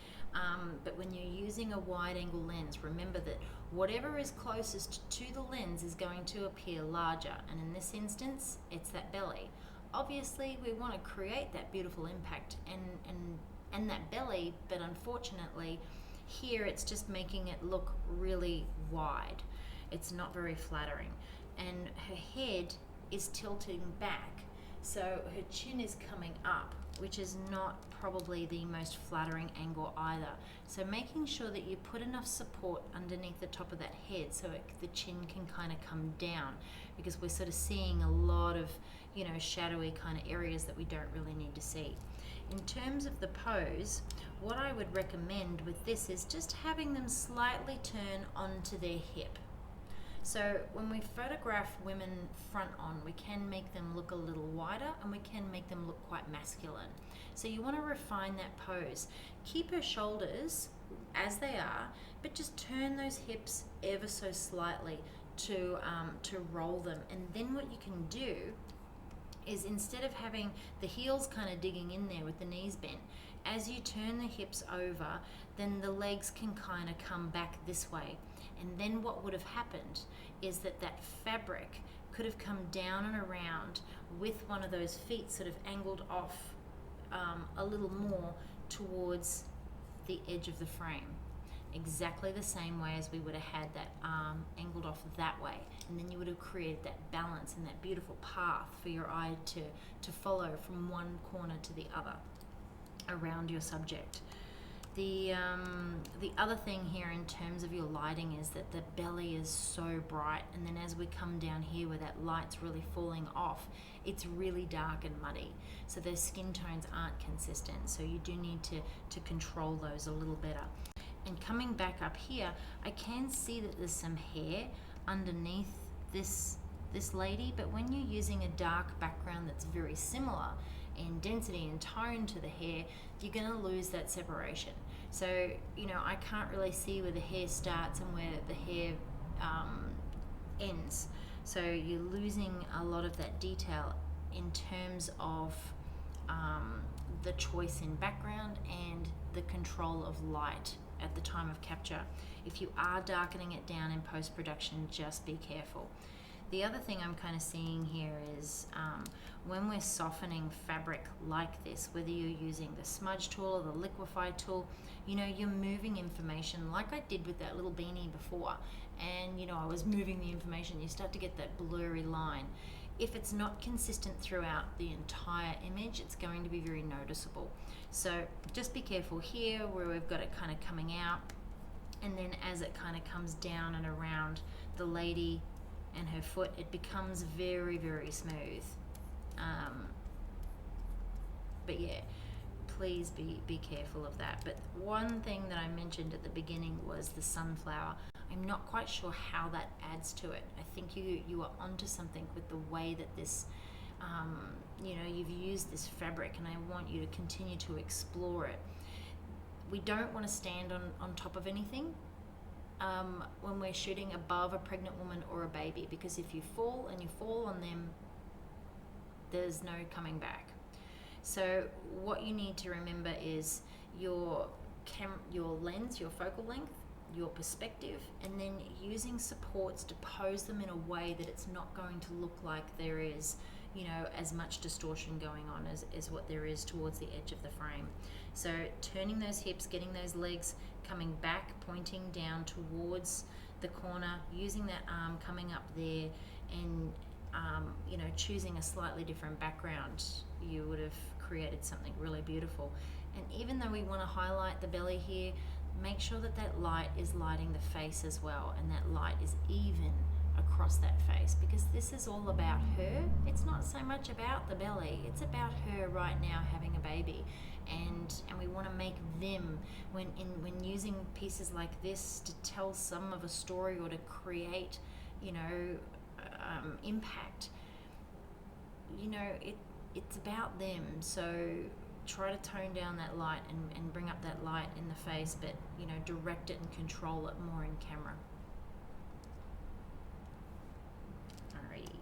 But when you're using a wide angle lens, remember that whatever is closest to the lens is going to appear larger, and in this instance it's that belly. Obviously we want to create that beautiful impact and that belly, but unfortunately here it's just making it look really wide. It's not very flattering, and her head is tilting back, So her chin is coming up, which is not probably the most flattering angle either. So making sure that you put enough support underneath the top of that head so the chin can kind of come down, because we're sort of seeing a lot of, you know, shadowy kind of areas that we don't really need to see. In terms of the pose, what I would recommend with this is just having them slightly turn onto their hip. So when we photograph women front on, we can make them look a little wider and we can make them look quite masculine. So you want to refine that pose. Keep her shoulders as they are, but just turn those hips ever so slightly to roll them. And then what you can do is, instead of having the heels kind of digging in there with the knees bent, as you turn the hips over, then the legs can kind of come back this way. And then what would have happened is that fabric could have come down and around with one of those feet sort of angled off a little more towards the edge of the frame. Exactly the same way as we would have had that arm angled off that way. And then you would have created that balance and that beautiful path for your eye to follow from one corner to the other around your subject. The other thing here in terms of your lighting is that the belly is so bright, and then as we come down here where that light's really falling off, it's really dark and muddy. So those skin tones aren't consistent. So you do need to control those a little better. And coming back up here, I can see that there's some hair underneath this lady, but when you're using a dark background that's very similar in density and tone to the hair, you're going to lose that separation. So, you know, I can't really see where the hair starts and where the hair ends. So you're losing a lot of that detail in terms of the choice in background and the control of light at the time of capture. If you are darkening it down in post-production, just be careful. The other thing I'm kind of seeing here is when we're softening fabric like this, whether you're using the smudge tool or the liquify tool, you know, you're moving information like I did with that little beanie before. And, you know, I was moving the information. You start to get that blurry line. If it's not consistent throughout the entire image, it's going to be very noticeable. So just be careful here where we've got it kind of coming out, and then as it kind of comes down and around the lady and her foot, it becomes very, very smooth. But yeah, please be careful of that. But one thing that I mentioned at the beginning was the sunflower. I'm not quite sure how that adds to it. I think you are onto something with the way that this, you know, you've used this fabric, and I want you to continue to explore it. We don't want to stand on top of anything when we're shooting above a pregnant woman or a baby, because if you fall and you fall on them, there's no coming back. So what you need to remember is your lens, your focal length, your perspective, and then using supports to pose them in a way that it's not going to look like there is, you know, as much distortion going on as what there is towards the edge of the frame. So turning those hips, getting those legs coming back, pointing down towards the corner, using that arm coming up there, and you know, choosing a slightly different background, you would have created something really beautiful. And even though we want to highlight the belly here, make sure that light is lighting the face as well, and that light is even across that face, because this is all about her. It's not so much about the belly, it's about her right now having a baby. And we want to make them, when using pieces like this to tell some of a story or to create, you know, impact, you know, it's about them. So try to tone down that light and bring up that light in the face, but, you know, direct it and control it more in camera. Alrighty.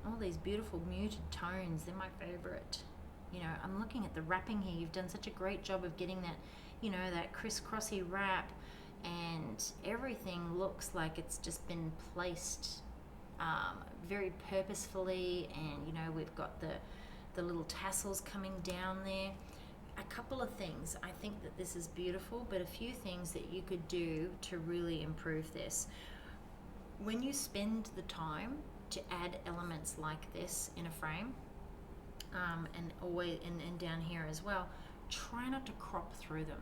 All these beautiful muted tones, they're my favorite. You know, I'm looking at the wrapping here. You've done such a great job of getting that, you know, that crisscrossy wrap, and everything looks like it's just been placed very purposefully. And, you know, we've got the little tassels coming down there. A couple of things. I think that this is beautiful, but a few things that you could do to really improve this. When you spend the time to add elements like this in a frame, and always and down here as well, try not to crop through them.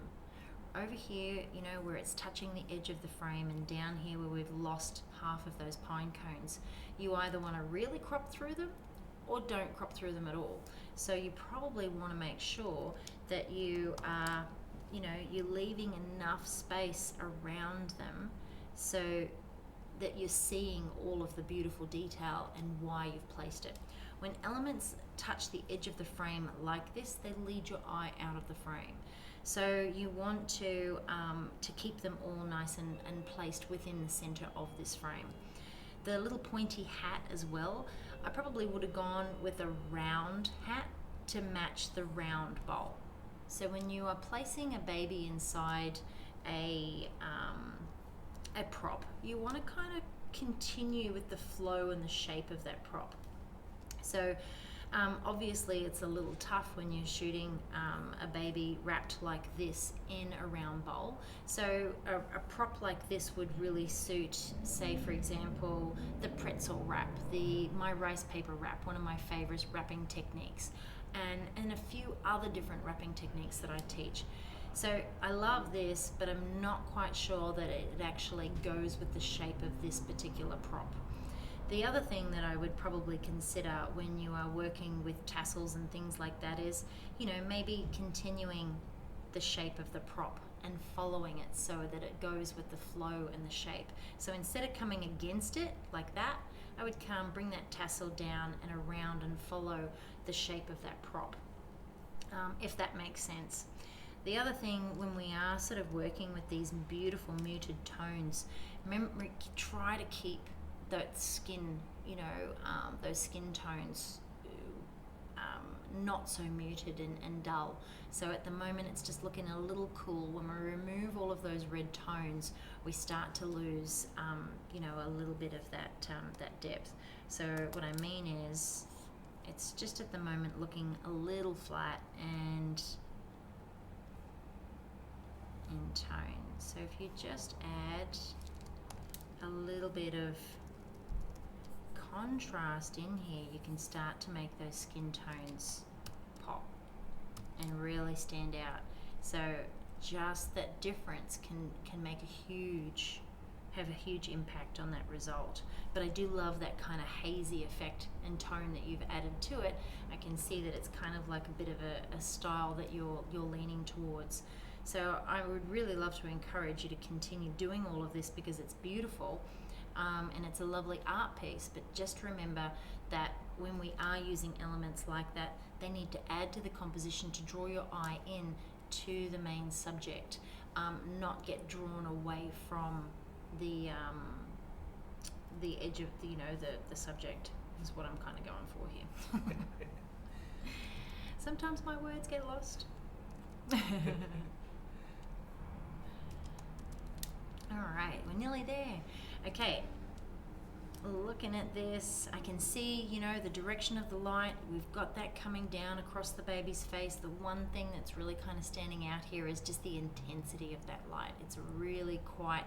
Over here, you know, where it's touching the edge of the frame, and down here where we've lost half of those pine cones, you either want to really crop through them or don't crop through them at all. So you probably want to make sure that you are, you know, you're leaving enough space around them so that you're seeing all of the beautiful detail and why you've placed it. When elements touch the edge of the frame like this, they lead your eye out of the frame. So you want to keep them all nice and placed within the center of this frame. The little pointy hat as well, I probably would have gone with a round hat to match the round bowl. So when you are placing a baby inside a prop, you want to kind of continue with the flow and the shape of that prop. So obviously it's a little tough when you're shooting a baby wrapped like this in a round bowl. So a prop like this would really suit, say for example, the pretzel wrap, my rice paper wrap, one of my favorite wrapping techniques, and a few other different wrapping techniques that I teach. So I love this, but I'm not quite sure that it actually goes with the shape of this particular prop. The other thing that I would probably consider when you are working with tassels and things like that is, you know, maybe continuing the shape of the prop and following it so that it goes with the flow and the shape. So instead of coming against it like that, I would bring that tassel down and around and follow the shape of that prop, if that makes sense. The other thing, when we are sort of working with these beautiful muted tones, remember, try to keep that skin, you know, those skin tones not so muted and dull. So at the moment it's just looking a little cool. When we remove all of those red tones, we start to lose, you know, a little bit of that depth. So what I mean is, it's just at the moment looking a little flat and in tone. So if you just add a little bit of contrast in here, you can start to make those skin tones pop and really stand out. So just that difference can make have a huge impact on that result. But I do love that kind of hazy effect and tone that you've added to it. I can see that it's kind of like a bit of a style that you're leaning towards. So I would really love to encourage you to continue doing all of this because it's beautiful. And it's a lovely art piece, but just remember that when we are using elements like that, they need to add to the composition to draw your eye in to the main subject, not get drawn away from the edge of the subject is what I'm kind of going for here. Sometimes my words get lost. All right, we're nearly there. Okay, looking at this, I can see, you know, the direction of the light. We've got that coming down across the baby's face. The one thing that's really kind of standing out here is just the intensity of that light. It's really quite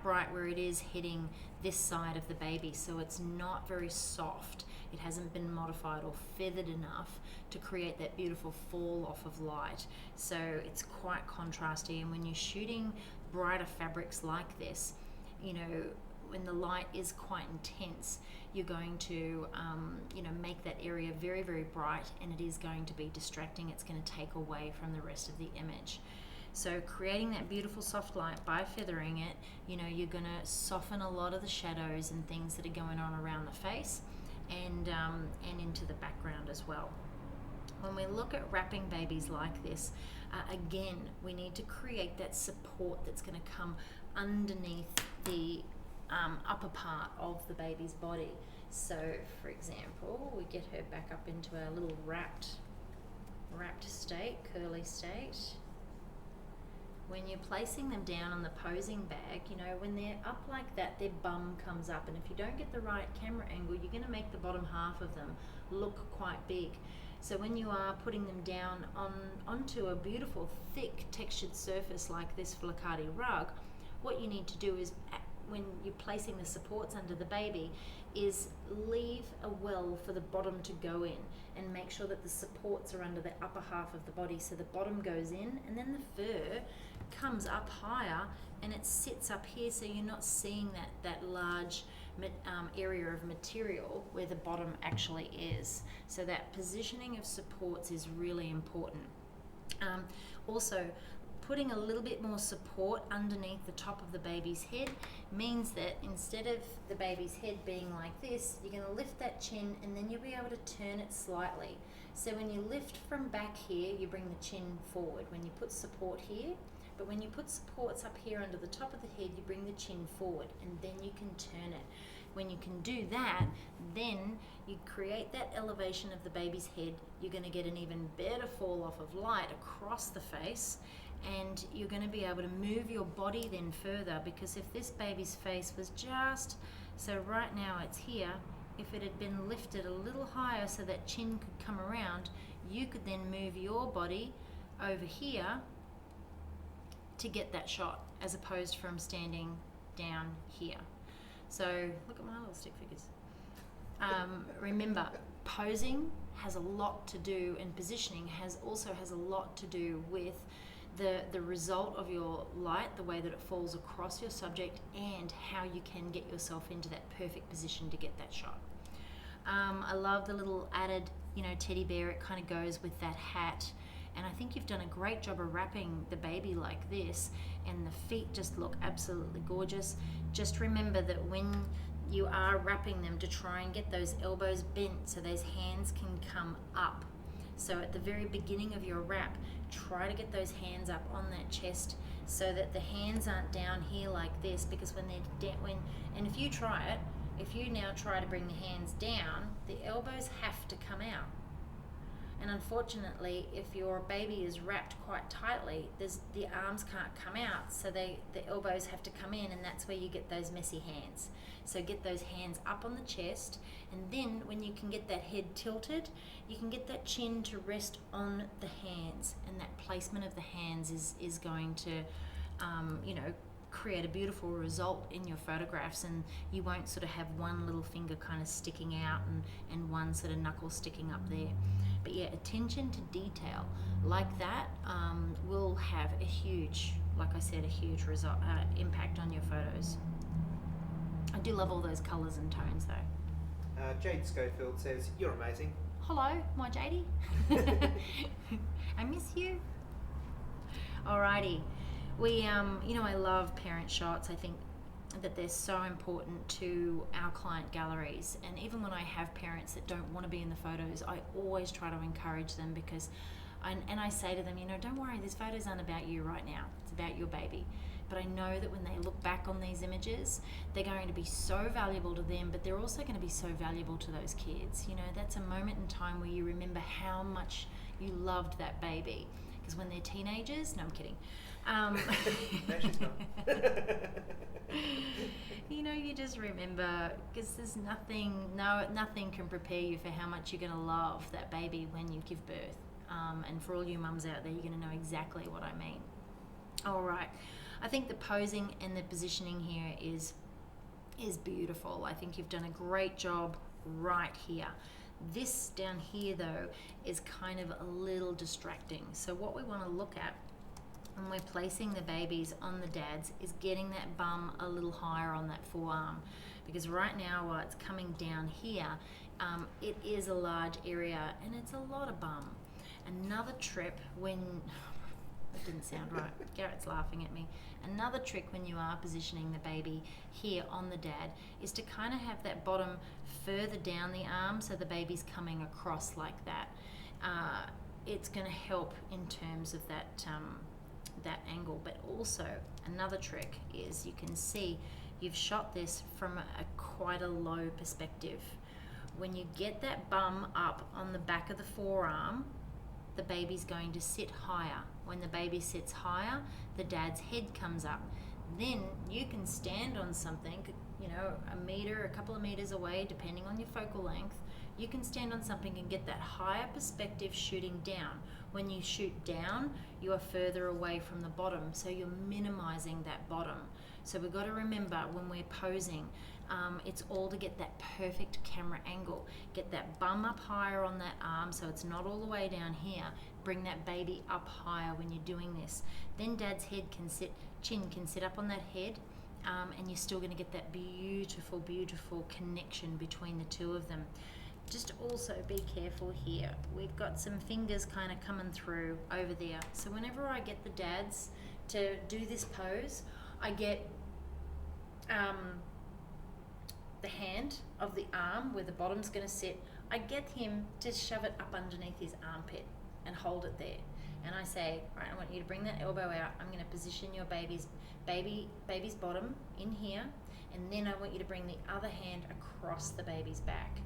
bright where it is hitting this side of the baby, so it's not very soft. It hasn't been modified or feathered enough to create that beautiful fall off of light. So it's quite contrasty, and when you're shooting brighter fabrics like this, you know, when the light is quite intense, you're going to make that area very, very bright, and it is going to be distracting. It's going to take away from the rest of the image. So creating that beautiful soft light by feathering it, you know, you're going to soften a lot of the shadows and things that are going on around the face and into the background as well. When we look at wrapping babies like this, again, we need to create that support that's going to come underneath the upper part of the baby's body. So, for example, we get her back up into our little wrapped state, curly state. When you're placing them down on the posing bag, you know, when they're up like that, their bum comes up, and if you don't get the right camera angle, you're going to make the bottom half of them look quite big. So when you are putting them down onto a beautiful, thick, textured surface like this Flicardi rug, what you need to do is when you're placing the supports under the baby is leave a well for the bottom to go in, and make sure that the supports are under the upper half of the body, so the bottom goes in and then the fur comes up higher and it sits up here, so you're not seeing that large area of material where the bottom actually is. So that positioning of supports is really important. Also, putting a little bit more support underneath the top of the baby's head means that instead of the baby's head being like this, you're going to lift that chin and then you'll be able to turn it slightly. So when you lift from back here, you bring the chin forward. When you put support here, but when you put supports up here under the top of the head, you bring the chin forward and then you can turn it. When you can do that, then you create that elevation of the baby's head. You're going to get an even better fall off of light across the face, and you're going to be able to move your body then further, because if this baby's face was just, so right now it's here, if it had been lifted a little higher so that chin could come around, you could then move your body over here to get that shot, as opposed from standing down here. So look at my little stick figures. Remember, posing has a lot to do, and positioning also has a lot to do with the result of your light, the way that it falls across your subject, and how you can get yourself into that perfect position to get that shot. I love the little added, teddy bear. It kind of goes with that hat. And I think you've done a great job of wrapping the baby like this, and the feet just look absolutely gorgeous. Just remember that when you are wrapping them, to try and get those elbows bent so those hands can come up. So at the very beginning of your wrap, try to get those hands up on that chest so that the hands aren't down here like this, because when they're and if you try it, if you now try to bring the hands down, the elbows have to come out. And unfortunately, if your baby is wrapped quite tightly, the arms can't come out, so the elbows have to come in, and that's where you get those messy hands. So get those hands up on the chest, and then when you can get that head tilted, you can get that chin to rest on the hands, and that placement of the hands is going to, create a beautiful result in your photographs, and you won't sort of have one little finger kind of sticking out and one sort of knuckle sticking up there. But yeah, attention to detail like that will have a huge, like I said, a huge result, impact on your photos. I do love all those colours and tones though. Jade Schofield says, "You're amazing." Hello, my Jadey. I miss you. Alrighty. We, I love parent shots. I think that they're so important to our client galleries. And even when I have parents that don't want to be in the photos, I always try to encourage them, because, I say to them, don't worry, this photos aren't about you right now. It's about your baby. But I know that when they look back on these images, they're going to be so valuable to them, but they're also going to be so valuable to those kids. That's a moment in time where you remember how much you loved that baby. Because when they're teenagers, no, I'm kidding. No, she's not. You just remember, because there's nothing can prepare you for how much you're going to love that baby when you give birth. And for all you mums out there, you're going to know exactly what I mean. All right. I think the posing and the positioning here is beautiful. I think you've done a great job right here. This down here though is kind of a little distracting. So what we want to look at when we're placing the babies on the dads is getting that bum a little higher on that forearm, because right now while it's coming down here, it is a large area and it's a lot of bum. Another trip when that didn't sound right. Garrett's laughing at me. Another trick when you are positioning the baby here on the dad is to kind of have that bottom further down the arm so the baby's coming across like that. It's going to help in terms of that angle. But also another trick is you can see you've shot this from quite a low perspective. When you get that bum up on the back of the forearm, the baby's going to sit higher. When the baby sits higher, the dad's head comes up. Then you can stand on something, a meter, a couple of meters away, depending on your focal length. You can stand on something and get that higher perspective shooting down. When you shoot down, you are further away from the bottom, so you're minimizing that bottom. So we've got to remember when we're posing, it's all to get that perfect camera angle. Get that bum up higher on that arm so it's not all the way down here. Bring that baby up higher when you're doing this. Then Dad's chin can sit up on that head, and you're still going to get that beautiful, beautiful connection between the two of them. Just also be careful here. We've got some fingers kind of coming through over there. So whenever I get the dads to do this pose, I get the hand of the arm where the bottom's going to sit. I get him to shove it up underneath his armpit and hold it there. And I say, all right, I want you to bring that elbow out. I'm going to position your baby's bottom in here, and then I want you to bring the other hand across the baby's back.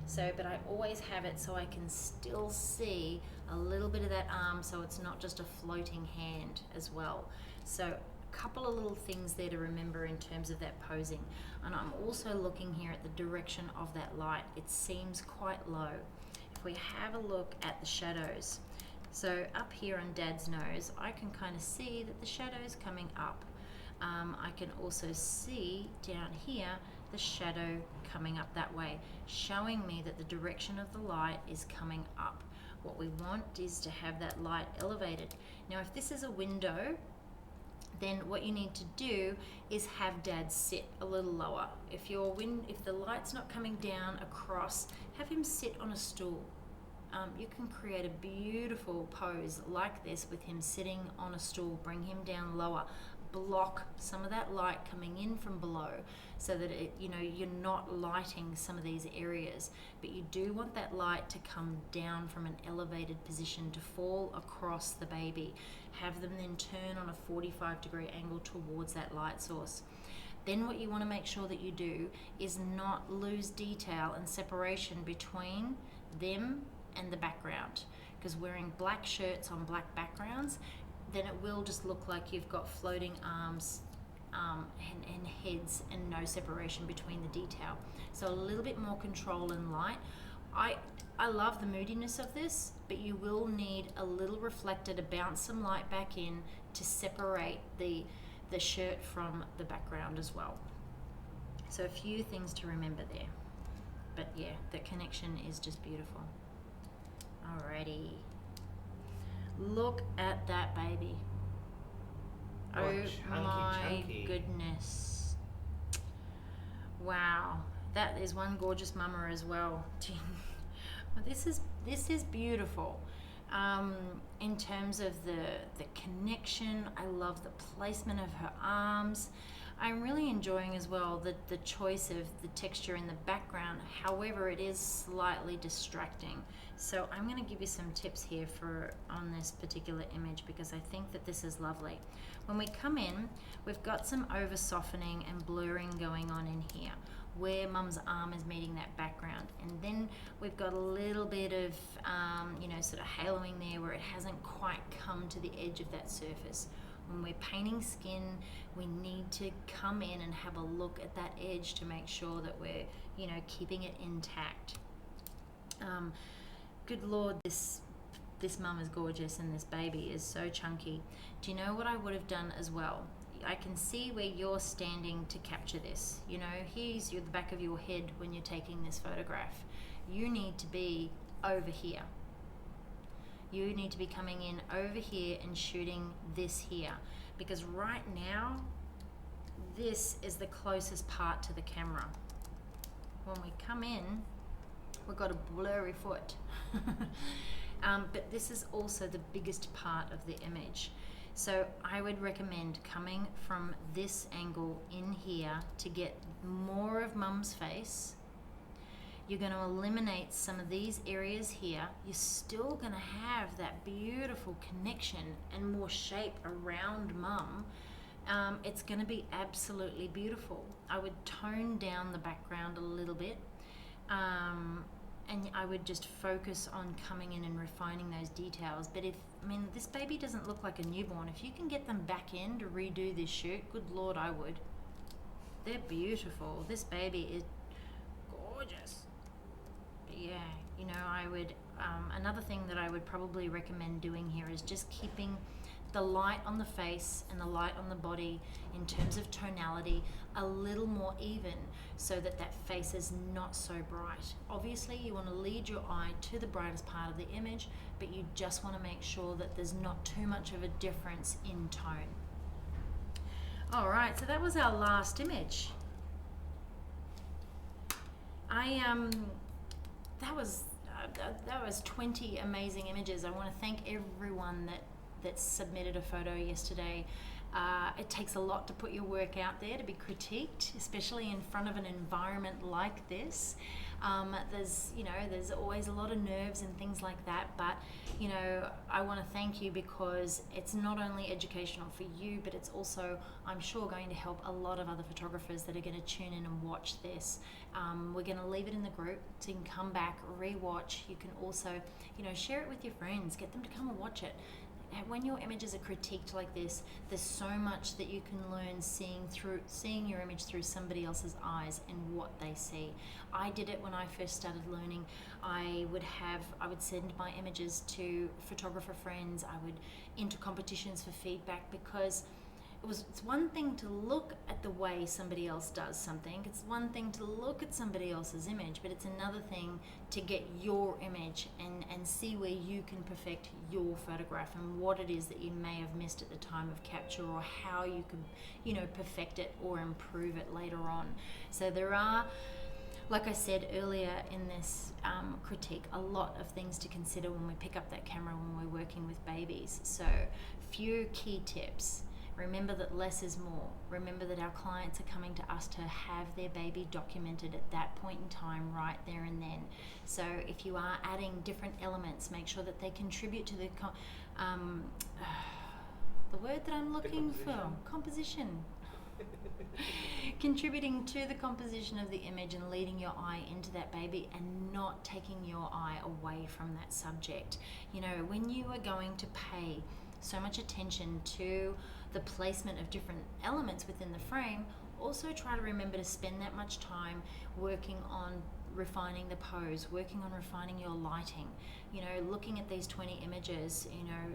So, but I always have it so I can still see a little bit of that arm, so it's not just a floating hand as well. So a couple of little things there to remember in terms of that posing. And I'm also looking here at the direction of that light. It seems quite low. If we have a look at the shadows, so up here on Dad's nose, I can kind of see that the shadow's coming up. I can also see down here the shadow coming up that way, showing me that the direction of the light is coming up. What we want is to have that light elevated. Now if this is a window, then what you need to do is have Dad sit a little lower. If the light's not coming down across, have him sit on a stool. You can create a beautiful pose like this with him sitting on a stool. Bring him down lower. Block some of that light coming in from below so that you're not lighting some of these areas, but you do want that light to come down from an elevated position to fall across the baby. Have them then turn on a 45-degree angle towards that light source. Then what you want to make sure that you do is not lose detail and separation between them and the background, because wearing black shirts on black backgrounds, then it will just look like you've got floating arms and heads and no separation between the detail. So a little bit more control and light. I love the moodiness of this, but you will need a little reflector to bounce some light back in to separate the shirt from the background as well. So a few things to remember there. But yeah, the connection is just beautiful. Alrighty. Look at that baby. What Oh my chunky. goodness. Wow. That is one gorgeous mama as well. Well, this is beautiful. In terms of the connection, I love the placement of her arms. I'm really enjoying as well the choice of the texture in the background. However, it is slightly distracting. So I'm going to give you some tips here on this particular image, because I think that this is lovely. When we come in, we've got some over softening and blurring going on in here, where Mum's arm is meeting that background, and then we've got a little bit of sort of haloing there where it hasn't quite come to the edge of that surface. When we're painting skin, we need to come in and have a look at that edge to make sure that we're keeping it intact. Good Lord, this mum is gorgeous and this baby is so chunky. Do you know what I would have done as well? I can see where you're standing to capture this. Here's the back of your head when you're taking this photograph. You need to be over here. You need to be coming in over here and shooting this here, because right now this is the closest part to the camera. When we come in, we've got a blurry foot. But this is also the biggest part of the image. So I would recommend coming from this angle in here to get more of Mum's face. You're going to eliminate some of these areas here. You're still going to have that beautiful connection and more shape around Mum. It's going to be absolutely beautiful. I would tone down the background a little bit. And I would just focus on coming in and refining those details. But this baby doesn't look like a newborn. If you can get them back in to redo this shoot, good Lord, I would. They're beautiful. This baby is gorgeous. But yeah, I would, another thing that I would probably recommend doing here is just keeping the light on the face and the light on the body in terms of tonality a little more even, so that that face is not so bright. Obviously you want to lead your eye to the brightest part of the image, but you just want to make sure that there's not too much of a difference in tone. All right, so that was our last image. That was 20 amazing images. I want to thank everyone that submitted a photo yesterday. It takes a lot to put your work out there to be critiqued, especially in front of an environment like this. There's always a lot of nerves and things like that, but I want to thank you, because it's not only educational for you, but it's also, I'm sure, going to help a lot of other photographers that are going to tune in and watch this. We're going to leave it in the group, so you can come back, re-watch. You can also, share it with your friends, get them to come and watch it. When your images are critiqued like this, there's so much that you can learn seeing your image through somebody else's eyes and what they see. I did it when I first started learning. I would send my images to photographer friends. I would enter competitions for feedback, because it's one thing to look at the way somebody else does something. It's one thing to look at somebody else's image, but it's another thing to get your image and see where you can perfect your photograph and what it is that you may have missed at the time of capture, or how you could, perfect it or improve it later on. So there are, like I said earlier in this critique, a lot of things to consider when we pick up that camera when we're working with babies. So few key tips. Remember that less is more. Remember that our clients are coming to us to have their baby documented at that point in time, right there and then. So if you are adding different elements, make sure that they contribute to the word that I'm looking for, composition. Contributing to the composition of the image and leading your eye into that baby, and not taking your eye away from that subject. When you are going to pay so much attention to the placement of different elements within the frame, also try to remember to spend that much time working on refining the pose, working on refining your lighting. Looking at these 20 images,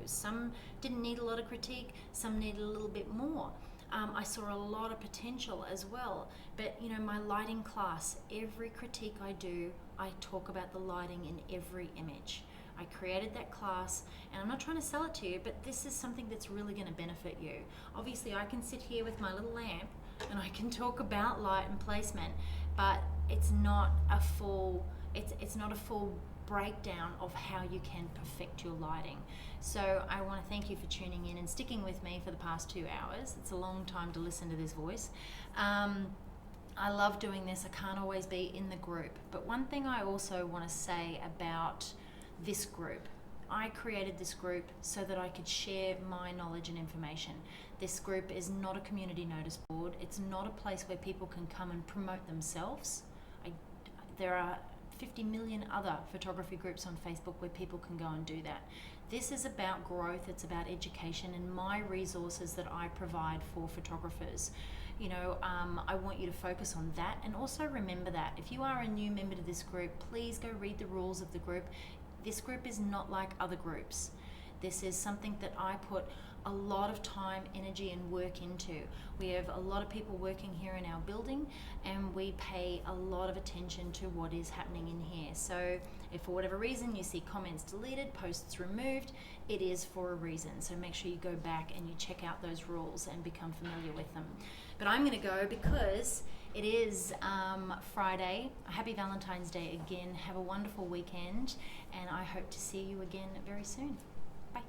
some didn't need a lot of critique, some needed a little bit more. I saw a lot of potential as well, but my lighting class, every critique I do, I talk about the lighting in every image. I created that class, and I'm not trying to sell it to you, but this is something that's really going to benefit you. Obviously, I can sit here with my little lamp and I can talk about light and placement, but it's not a full breakdown of how you can perfect your lighting. So I want to thank you for tuning in and sticking with me for the past 2 hours. It's a long time to listen to this voice. I love doing this. I can't always be in the group, but one thing I also want to say about this group, I created this group so that I could share my knowledge and information. This group is not a community notice board. It's not a place where people can come and promote themselves. There are 50 million other photography groups on Facebook where people can go and do that. This is about growth, it's about education and my resources that I provide for photographers. I want you to focus on that, and also remember that if you are a new member to this group, please go read the rules of the group. This group is not like other groups. This is something that I put a lot of time, energy and work into. We have a lot of people working here in our building, and we pay a lot of attention to what is happening in here. So if for whatever reason you see comments deleted, posts removed, it is for a reason. So make sure you go back and you check out those rules and become familiar with them. But I'm going to go because it is Friday. Happy Valentine's Day again. Have a wonderful weekend, and I hope to see you again very soon. Bye.